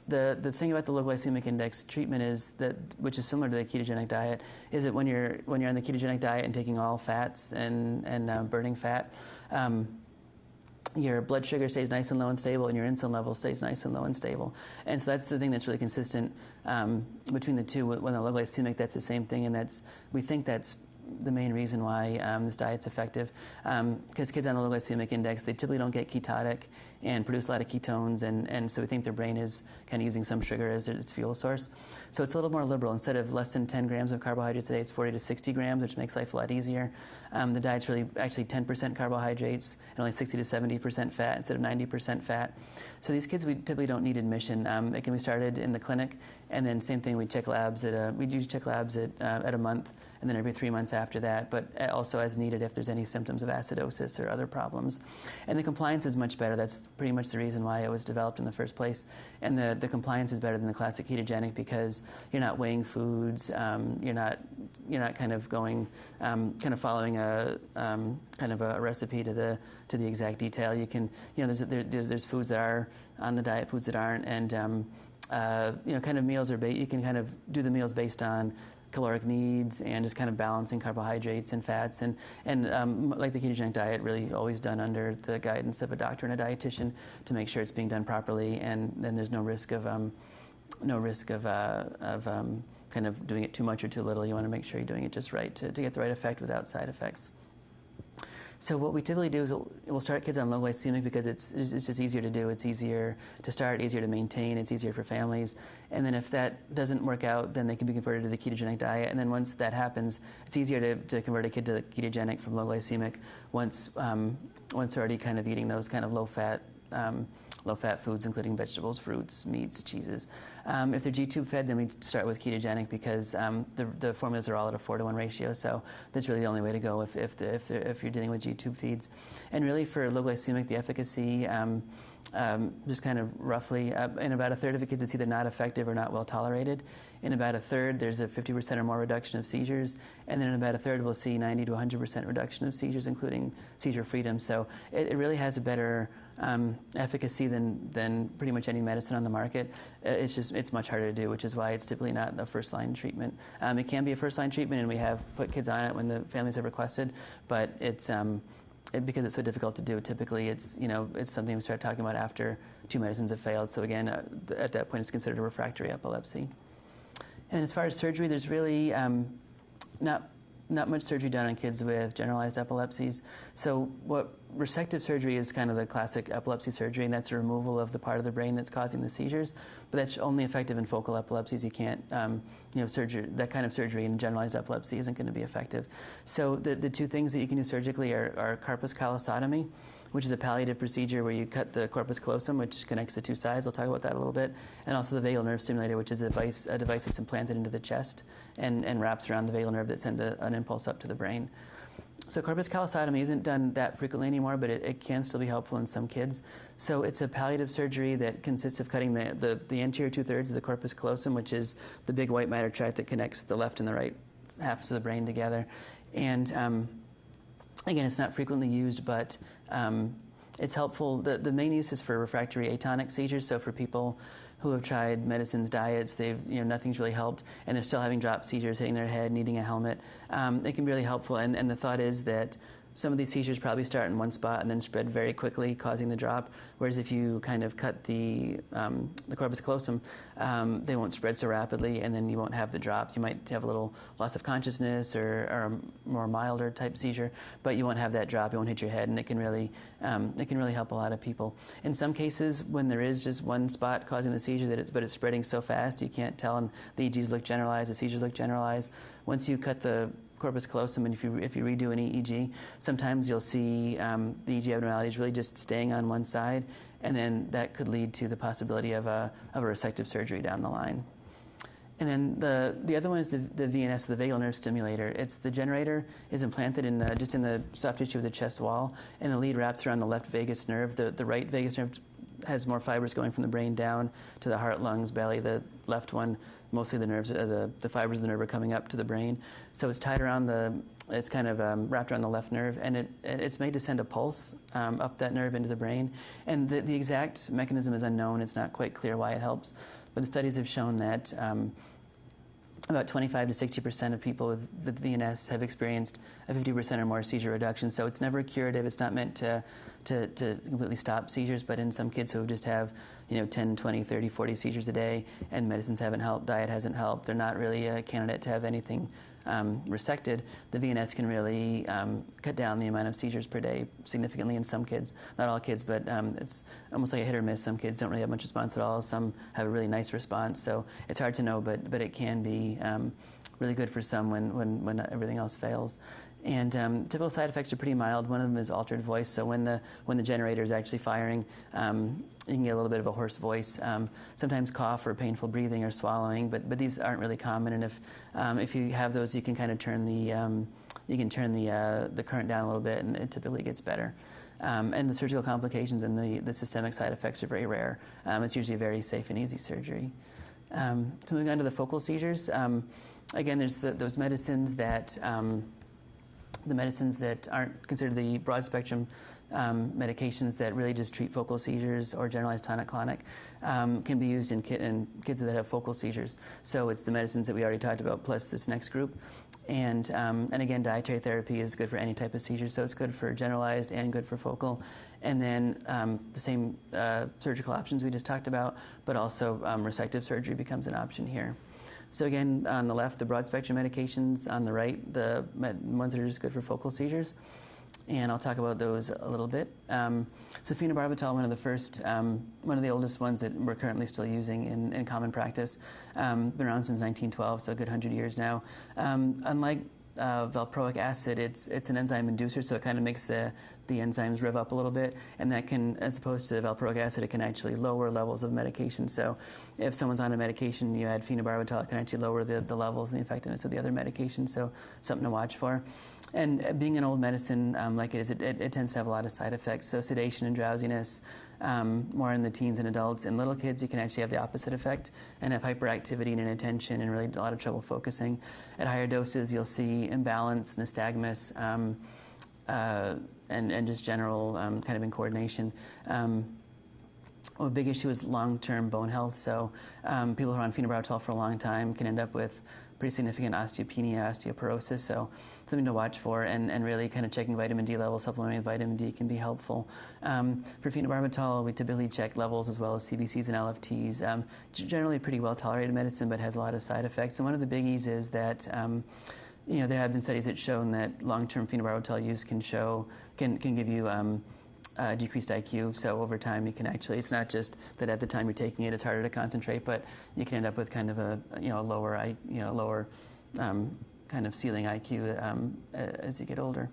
S1: the thing about the low glycemic index treatment is that, which is similar to the ketogenic diet, is that when you're on the ketogenic diet and taking all fats and burning fat, your blood sugar stays nice and low and stable, and your insulin level stays nice and low and stable. And so that's the thing that's really consistent between the two. When the low glycemic, that's the same thing, and we think that's the main reason why this diet's effective. Because kids on a low glycemic index, they typically don't get ketotic, and produce a lot of ketones, and so we think their brain is kind of using some sugar as its fuel source. So it's a little more liberal. Instead of less than 10 grams of carbohydrates a day, it's 40 to 60 grams, which makes life a lot easier. The diet's really actually 10% carbohydrates and only 60 to 70% fat instead of 90% fat. So these kids, we typically don't need admission. It can be started in the clinic, and then same thing, we check labs we do check labs at a month, and then every 3 months after that, but also as needed if there's any symptoms of acidosis or other problems. And the compliance is much better. That's pretty much the reason why it was developed in the first place. And the compliance is better than the classic ketogenic because you're not weighing foods, you're not kind of going, kind of following a kind of a recipe to the exact detail. You can, there's foods that are on the diet, foods that aren't, and kind of meals are you can kind of do the meals based on caloric needs and just kind of balancing carbohydrates and fats, and like the ketogenic diet, really always done under the guidance of a doctor and a dietitian to make sure it's being done properly, and then there's no risk of kind of doing it too much or too little. You want to make sure you're doing it just right to get the right effect without side effects. So what we typically do is we'll start kids on low glycemic because it's just easier to do. It's easier to start, easier to maintain. It's easier for families. And then if that doesn't work out, then they can be converted to the ketogenic diet. And then once that happens, it's easier to convert a kid to the ketogenic from low glycemic once they're already kind of eating those kind of low-fat foods, including vegetables, fruits, meats, cheeses. If they're G-tube fed, then we start with ketogenic because the formulas are all at a 4-to-1 ratio. So that's really the only way to go if you're dealing with G-tube feeds. And really for low glycemic, the efficacy, just kind of roughly, in about a third of the kids, it's either not effective or not well tolerated. In about a third, there's a 50% or more reduction of seizures. And then in about a third, we'll see 90 to 100% reduction of seizures, including seizure freedom. So it really has a better efficacy than pretty much any medicine on the market. It's much harder to do, which is why it's typically not a first-line treatment. It can be a first-line treatment, and we have put kids on it when the families have requested, but it's because it's so difficult to do. Typically, it's something we start talking about after 2 medicines have failed. So again, at that point, it's considered a refractory epilepsy. And as far as surgery, there's really not much surgery done on kids with generalized epilepsies. So what resective surgery is kind of the classic epilepsy surgery, and that's a removal of the part of the brain that's causing the seizures. But that's only effective in focal epilepsies. You can't, that kind of surgery in generalized epilepsy isn't going to be effective. So the two things that you can do surgically are corpus callosotomy, which is a palliative procedure where you cut the corpus callosum, which connects the two sides. I'll talk about that a little bit. And also the vagal nerve stimulator, which is a device that's implanted into the chest and wraps around the vagal nerve that sends an impulse up to the brain. So corpus callosotomy isn't done that frequently anymore, but it can still be helpful in some kids. So it's a palliative surgery that consists of cutting the anterior 2/3 of the corpus callosum, which is the big white matter tract that connects the left and the right halves of the brain together. And again, it's not frequently used, but it's helpful. The main use is for refractory atonic seizures, so for people who have tried medicines, diets, nothing's really helped, and they're still having drop seizures, hitting their head, needing a helmet. It can be really helpful, and the thought is that some of these seizures probably start in one spot and then spread very quickly, causing the drop, whereas if you kind of cut the corpus callosum, they won't spread so rapidly, and then you won't have the drops. You might have a little loss of consciousness or a more milder type seizure, but you won't have that drop. You won't hit your head, and it can really help a lot of people. In some cases, when there is just one spot causing the seizure, but it's spreading so fast you can't tell, and the EEGs look generalized, the seizures look generalized. Once you cut the corpus callosum, and if you redo an EEG, sometimes you'll see the EEG abnormalities really just staying on one side, and then that could lead to the possibility of a resective surgery down the line. And then the other one is the VNS, the vagal nerve stimulator. It's the generator is implanted just in the soft tissue of the chest wall, and the lead wraps around the left vagus nerve. The right vagus nerve has more fibers going from the brain down to the heart, lungs, belly. The left one, mostly the nerves, the fibers of the nerve are coming up to the brain. So it's tied around it's kind of wrapped around the left nerve, and it's made to send a pulse up that nerve into the brain. And the exact mechanism is unknown. It's not quite clear why it helps, but the studies have shown that about 25 to 60% of people with VNS have experienced a 50% or more seizure reduction. So it's never curative. It's not meant to completely stop seizures, but in some kids who just have 10, 20, 30, 40 seizures a day, and medicines haven't helped, diet hasn't helped, they're not really a candidate to have anything resected, the VNS can really cut down the amount of seizures per day significantly in some kids. Not all kids, but it's almost like a hit or miss. Some kids don't really have much response at all. Some have a really nice response. So it's hard to know, but it can be really good for some when everything else fails. And typical side effects are pretty mild. One of them is altered voice. So when the generator is actually firing, you can get a little bit of a hoarse voice. Sometimes cough or painful breathing or swallowing, but these aren't really common. And if you have those, you can kind of turn the current down a little bit, and it typically gets better. And the surgical complications and the systemic side effects are very rare. It's usually a very safe and easy surgery. So moving on to the focal seizures. Again, there's those medicines that the medicines that aren't considered the broad spectrum medications that really just treat focal seizures or generalized tonic-clonic can be used in kids that have focal seizures. So it's the medicines that we already talked about plus this next group. And again, dietary therapy is good for any type of seizure, so it's good for generalized and good for focal. And then the same surgical options we just talked about, but also resective surgery becomes an option here. So again, on the left, the broad-spectrum medications. On the right, the ones that are just good for focal seizures. And I'll talk about those a little bit. So phenobarbital, one of the oldest ones that we're currently still using in common practice. Been around since 1912, so a good 100 years now. Unlike valproic acid, it's an enzyme inducer, so it kind of makes the enzymes rev up a little bit, and that can, as opposed to valproic acid, it can actually lower levels of medication. So if someone's on a medication, you add phenobarbital, it can actually lower the levels and the effectiveness of the other medications, so something to watch for. And being an old medicine like it is, it tends to have a lot of side effects, so sedation and drowsiness, more in the teens and adults. In little kids, you can actually have the opposite effect and have hyperactivity and inattention and really a lot of trouble focusing. At higher doses, you'll see imbalance, nystagmus, and just general kind of incoordination. A big issue is long-term bone health. So people who are on phenobarbital for a long time can end up with pretty significant osteopenia, osteoporosis. So something to watch for, and really kind of checking vitamin D levels, supplementing with vitamin D can be helpful. For phenobarbital, we typically check levels as well as CBCs and LFTs. Generally pretty well-tolerated medicine, but has a lot of side effects. And one of the biggies is that there have been studies that shown that long-term phenobarbital use can give you decreased IQ. So over time, you can actually, it's not just that at the time you're taking it, it's harder to concentrate, but you can end up with kind of a lower kind of ceiling IQ as you get older.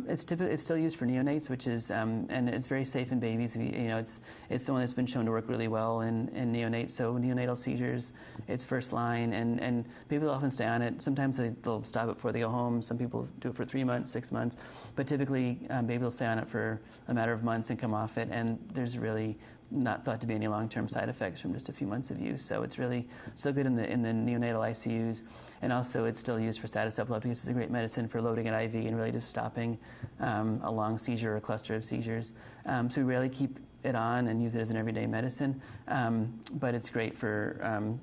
S1: It's still used for neonates, which is and it's very safe in babies. It's the one that's been shown to work really well in neonates. So neonatal seizures, it's first line, and people often stay on it. Sometimes they'll stop it before they go home. Some people do it for 3 months, 6 months, but typically babies will stay on it for a matter of months and come off it. And there's really not thought to be any long-term side effects from just a few months of use. So it's really still good in the neonatal ICUs. And also it's still used for status epilepticus. It's a great medicine for loading an IV and really just stopping a long seizure or cluster of seizures. So we rarely keep it on and use it as an everyday medicine, but it's great for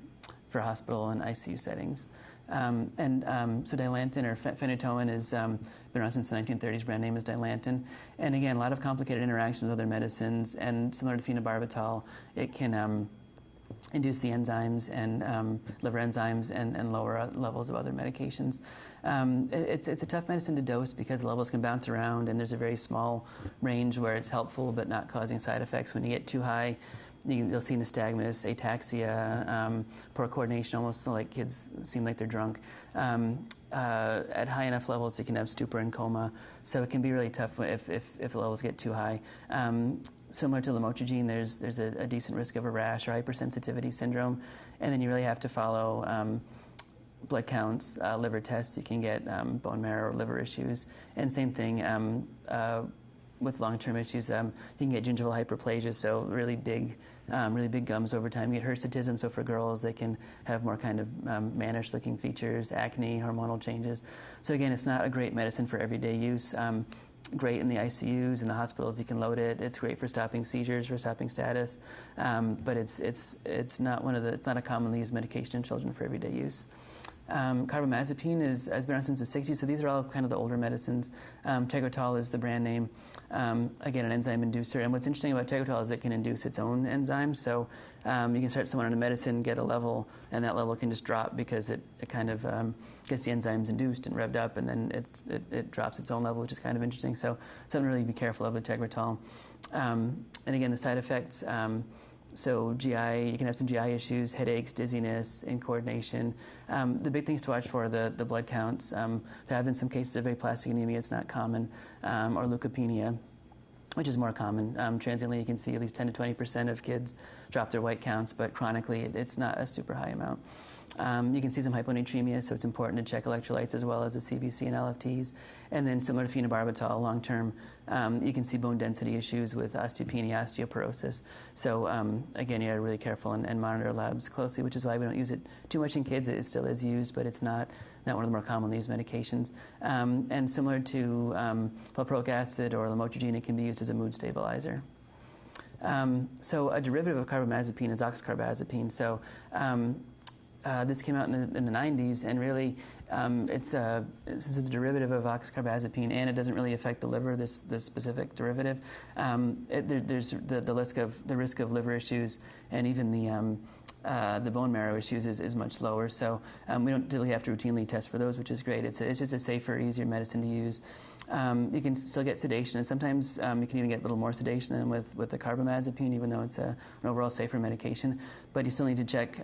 S1: hospital and ICU settings. So Dilantin or Phenytoin has been around since the 1930s. Brand name is Dilantin. And again, a lot of complicated interactions with other medicines. And similar to phenobarbital, it can induce the enzymes and liver enzymes and lower levels of other medications. It's a tough medicine to dose because the levels can bounce around, and there's a very small range where it's helpful but not causing side effects. When you get too high, you'll see nystagmus, ataxia, poor coordination, almost like kids seem like they're drunk. At high enough levels, you can have stupor and coma. So it can be really tough if the levels get too high. Similar to Lamotrigine, there's a decent risk of a rash or hypersensitivity syndrome. And then you really have to follow blood counts, liver tests. You can get bone marrow or liver issues. And same thing with long-term issues. You can get gingival hyperplasia, so really big gums over time. You get hirsutism, so for girls, they can have more kind of mannish-looking features, acne, hormonal changes. So again, it's not a great medicine for everyday use. Great in the ICUs and the hospitals, you can load it. It's great for stopping seizures, for stopping status, but it's not a commonly used medication in children for everyday use. Carbamazepine has been around since the 60s, so these are all kind of the older medicines. Tegretol is the brand name. Again, an enzyme inducer. And what's interesting about Tegretol is it can induce its own enzymes. So you can start someone on a medicine, get a level, and that level can just drop because it kind of gets the enzymes induced and revved up, and then it drops its own level, which is kind of interesting. So something to really be careful of with Tegretol. And again, the side effects. So GI, you can have some GI issues, headaches, dizziness, incoordination. The big things to watch for are the blood counts. There have been some cases of aplastic anemia, it's not common, or leukopenia, which is more common. Transiently, you can see at least 10 to 20% of kids drop their white counts, but chronically, it's not a super high amount. You can see some hyponatremia, so it's important to check electrolytes as well as the CBC and LFTs. And then similar to phenobarbital, long-term, you can see bone density issues with osteopenia, osteoporosis. So again, you got to be really careful and monitor labs closely, which is why we don't use it too much in kids. It still is used, but it's not one of the more commonly used medications. And similar to valproic acid or lamotrigine, it can be used as a mood stabilizer. So a derivative of carbamazepine is oxcarbazepine. So this came out in the 90s, and really, since it's a derivative of oxcarbazepine and it doesn't really affect the liver, this specific derivative, there's the risk of liver issues and even the bone marrow issues is much lower. So we don't really have to routinely test for those, which is great. It's just a safer, easier medicine to use. You can still get sedation, and sometimes you can even get a little more sedation than with the carbamazepine, even though it's an overall safer medication. But you still need to check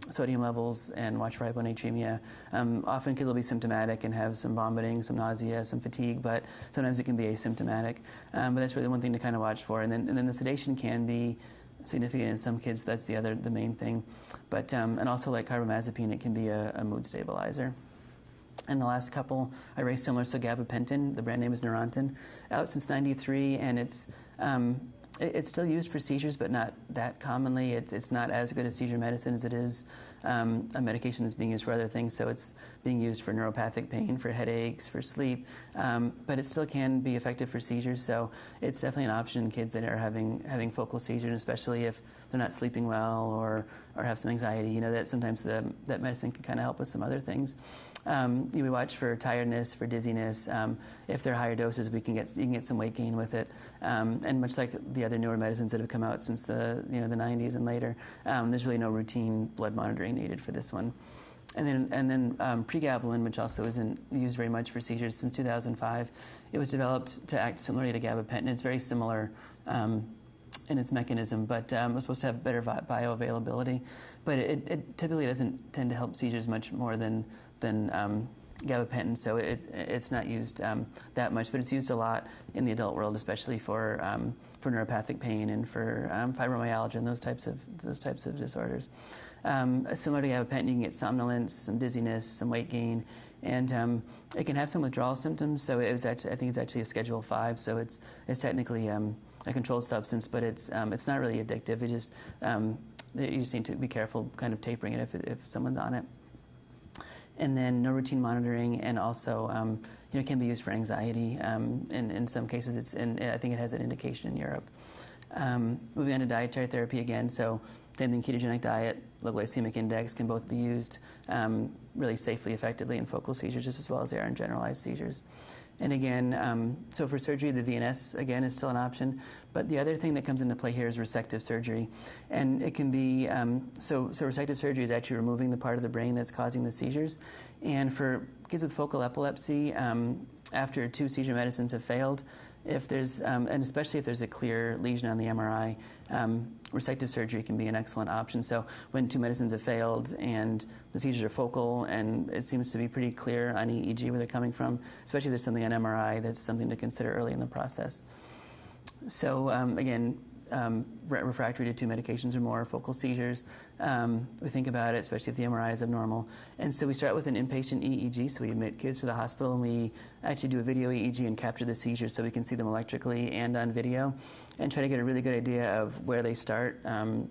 S1: sodium levels and watch for hyponatremia. Often kids will be symptomatic and have some vomiting, some nausea, some fatigue, but sometimes it can be asymptomatic. But that's really one thing to kind of watch for. And then the sedation can be significant in some kids. That's the main thing. But and also like carbamazepine, it can be a mood stabilizer. And the last couple are very similar. So gabapentin, the brand name is Neurontin, out since '93, and it's still used for seizures, but not that commonly. It's not as good a seizure medicine as it is a medication that's being used for other things. So it's being used for neuropathic pain, for headaches, for sleep, but it still can be effective for seizures. So it's definitely an option in kids that are having focal seizures, especially if they're not sleeping well or have some anxiety. You know, that sometimes that medicine can kind of help with some other things. We watch for tiredness, for dizziness. If they're higher doses, you can get some weight gain with it. And much like the other newer medicines that have come out since the 90s and later, there's really no routine blood monitoring needed for this one. And then pregabalin, which also isn't used very much for seizures since 2005, it was developed to act similarly to gabapentin. It's very similar in its mechanism, but it was supposed to have better bioavailability. But it typically doesn't tend to help seizures much more than gabapentin, so it's not used that much, but it's used a lot in the adult world, especially for neuropathic pain and for fibromyalgia and those types of disorders. Similar to gabapentin, you can get somnolence, some dizziness, some weight gain, and it can have some withdrawal symptoms. So I think it's actually a Schedule 5, so it's technically a controlled substance, but it's not really addictive. You just need to be careful, kind of tapering it if someone's on it. And then no routine monitoring, and also it can be used for anxiety. In some cases, I think it has an indication in Europe. Moving on to dietary therapy again, so same thing, ketogenic diet, low glycemic index can both be used really safely, effectively in focal seizures just as well as they are in generalized seizures. And again, so for surgery, the VNS, again, is still an option. But the other thing that comes into play here is resective surgery. And it can be, so resective surgery is actually removing the part of the brain that's causing the seizures. And for kids with focal epilepsy, after 2 seizure medicines have failed, if there's, and especially if there's a clear lesion on the MRI, resective surgery can be an excellent option. So when 2 medicines have failed and the seizures are focal and it seems to be pretty clear on EEG where they're coming from, especially if there's something on MRI, that's something to consider early in the process. So again, refractory to 2 medications or more, focal seizures, we think about it, especially if the MRI is abnormal. And so we start with an inpatient EEG, so we admit kids to the hospital and we actually do a video EEG and capture the seizures so we can see them electrically and on video and try to get a really good idea of where they start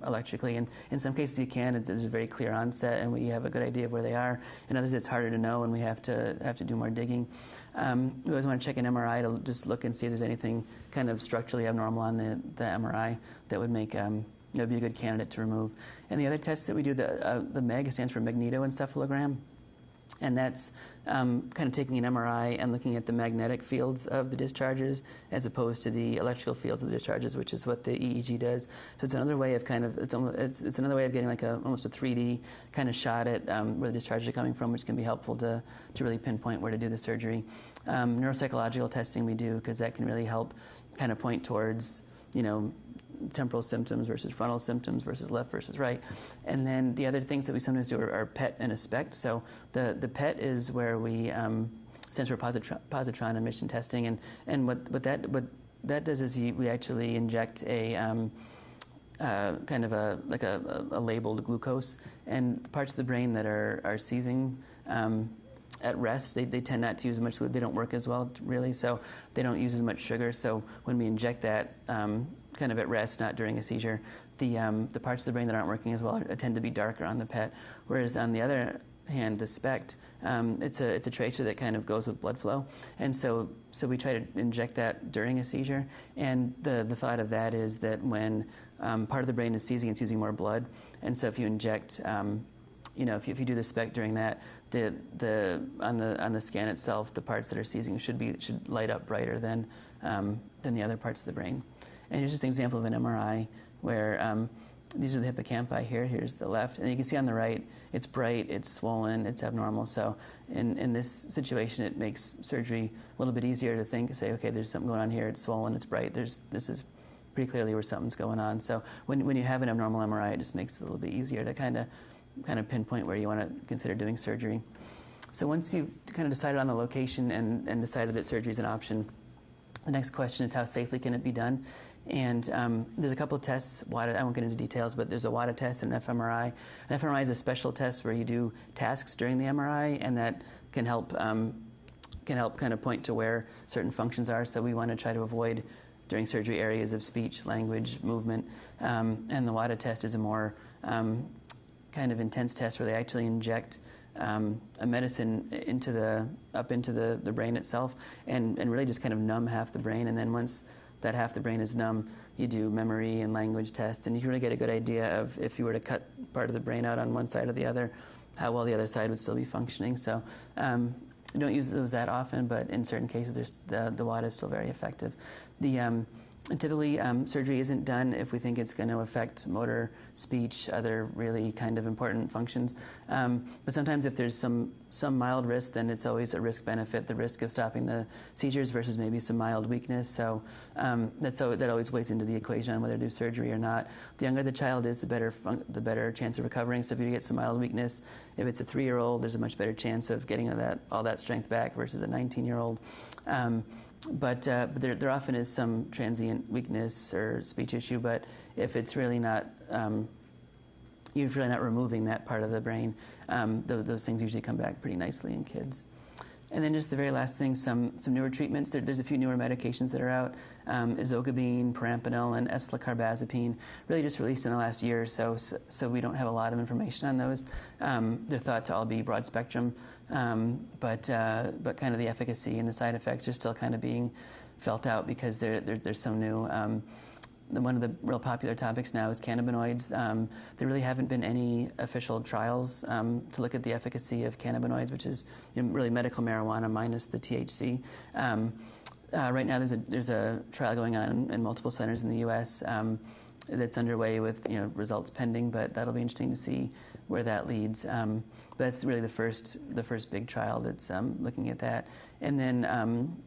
S1: electrically. And in some cases you can, there's a very clear onset and we have a good idea of where they are. In others it's harder to know and we have to do more digging. We always want to check an MRI to just look and see if there's anything kind of structurally abnormal on the MRI that would make that would be a good candidate to remove. And the other tests that we do, the MEG stands for magnetoencephalogram. And that's kind of taking an MRI and looking at the magnetic fields of the discharges as opposed to the electrical fields of the discharges, which is what the EEG does. So it's another way of it's another way of getting like almost a 3D kind of shot at where the discharges are coming from, which can be helpful to really pinpoint where to do the surgery. Neuropsychological testing we do because that can really help kind of point towards, temporal symptoms versus frontal symptoms versus left versus right. And then the other things that we sometimes do are PET and a SPECT. So the PET is where we stands for positron emission testing, and what that does is we actually inject a kind of a labeled glucose, and parts of the brain that are seizing at rest, they tend not to use as much fluid. They don't work as well, really, so they don't use as much sugar. So when we inject that kind of at rest, not during a seizure, the parts of the brain that aren't working as well tend to be darker on the PET. Whereas on the other hand, the SPECT, it's a tracer that kind of goes with blood flow, and so we try to inject that during a seizure. And the thought of that is that when part of the brain is seizing, it's using more blood, and so if you inject if you do the SPECT during that, on the scan itself, the parts that are seizing should light up brighter than the other parts of the brain. And here's just an example of an MRI where these are the hippocampi here. Here's the left, and you can see on the right, it's bright, it's swollen, it's abnormal. So in this situation, it makes surgery a little bit easier to say, okay, there's something going on here. It's swollen, it's bright. This is pretty clearly where something's going on. So when you have an abnormal MRI, it just makes it a little bit easier to kind of pinpoint where you want to consider doing surgery. So once you've kind of decided on the location and decided that surgery is an option, the next question is how safely can it be done? And there's a couple of tests. I won't get into details, but there's a WADA test and an fMRI. An fMRI is a special test where you do tasks during the MRI, and that can help kind of point to where certain functions are. So we want to try to avoid during surgery areas of speech, language, movement. And the WADA test is a more kind of intense test where they actually inject a medicine up into the brain itself and really just kind of numb half the brain. And then once that half the brain is numb, you do memory and language tests, and you can really get a good idea of if you were to cut part of the brain out on one side or the other, how well the other side would still be functioning. So we don't use those that often, but in certain cases, the WADA is still very effective. Typically, surgery isn't done if we think it's going to affect motor, speech, other really kind of important functions. But sometimes if there's some mild risk, then it's always a risk-benefit, the risk of stopping the seizures versus maybe some mild weakness. So that always weighs into the equation on whether to do surgery or not. The younger the child is, the better chance of recovering. So if you get some mild weakness, if it's a 3-year-old, there's a much better chance of getting all that strength back versus a 19-year-old. But there often is some transient weakness or speech issue. But if it's really not, you're really not removing that part of the brain, those things usually come back pretty nicely in kids. And then just the very last thing, some newer treatments. There's a few newer medications that are out, ezogabine, perampanel, and eslicarbazepine, really just released in the last year or so. So we don't have a lot of information on those. They're thought to all be broad spectrum, but kind of the efficacy and the side effects are still kind of being felt out because they're so new. One of the real popular topics now is cannabinoids. There really haven't been any official trials to look at the efficacy of cannabinoids, which is really medical marijuana minus the THC. Right now, there's a trial going on in multiple centers in the U.S. That's underway with results pending, but that'll be interesting to see where that leads. But that's really the first big trial that's looking at that. And then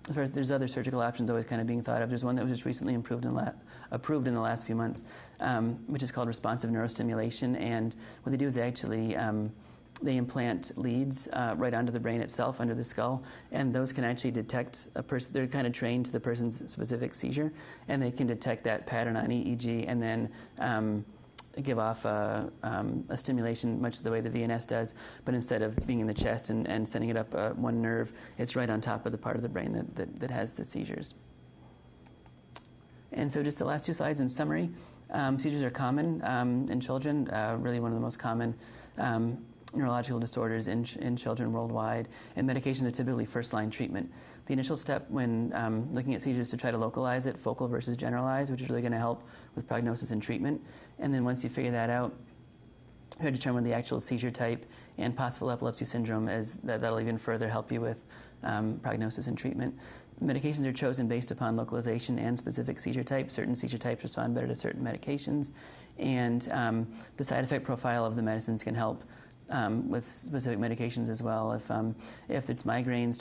S1: as far as there's other surgical options always kind of being thought of. There's one that was just recently approved in the last few months, which is called responsive neurostimulation. And what they do is they actually they implant leads right onto the brain itself, under the skull, and those can actually detect a person. They're kind of trained to the person's specific seizure, and they can detect that pattern on EEG, and then give off a stimulation much the way the VNS does, but instead of being in the chest and sending it up one nerve, it's right on top of the part of the brain that has the seizures. And so just the last two slides in summary. Seizures are common in children, really one of the most common neurological disorders in children worldwide, and medications are typically first-line treatment. The initial step when looking at seizures is to try to localize it, focal versus generalized, which is really going to help with prognosis and treatment. And then once you figure that out, you determine the actual seizure type and possible epilepsy syndrome, as that'll even further help you with prognosis and treatment. Medications are chosen based upon localization and specific seizure type. Certain seizure types respond better to certain medications, and the side effect profile of the medicines can help with specific medications as well. If it's migraines,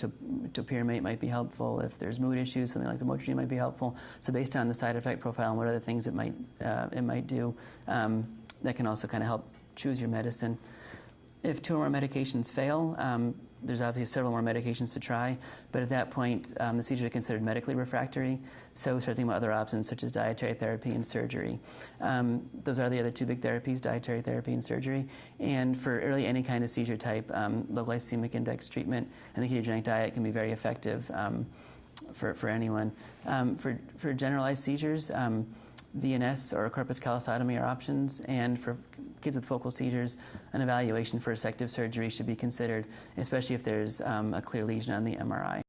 S1: Topiramate might be helpful. If there's mood issues, something like the Lamotrigine might be helpful. So based on the side effect profile and what other things it might do, that can also kind of help choose your medicine. If 2 or more medications fail, there's obviously several more medications to try, but at that point, the seizures are considered medically refractory, so we start thinking about other options such as dietary therapy and surgery. Those are the other 2 big therapies, dietary therapy and surgery. And for really any kind of seizure type, low glycemic index treatment and the ketogenic diet can be very effective for anyone. For generalized seizures, VNS or corpus callosotomy are options, and for kids with focal seizures, an evaluation for resective surgery should be considered, especially if there's a clear lesion on the MRI.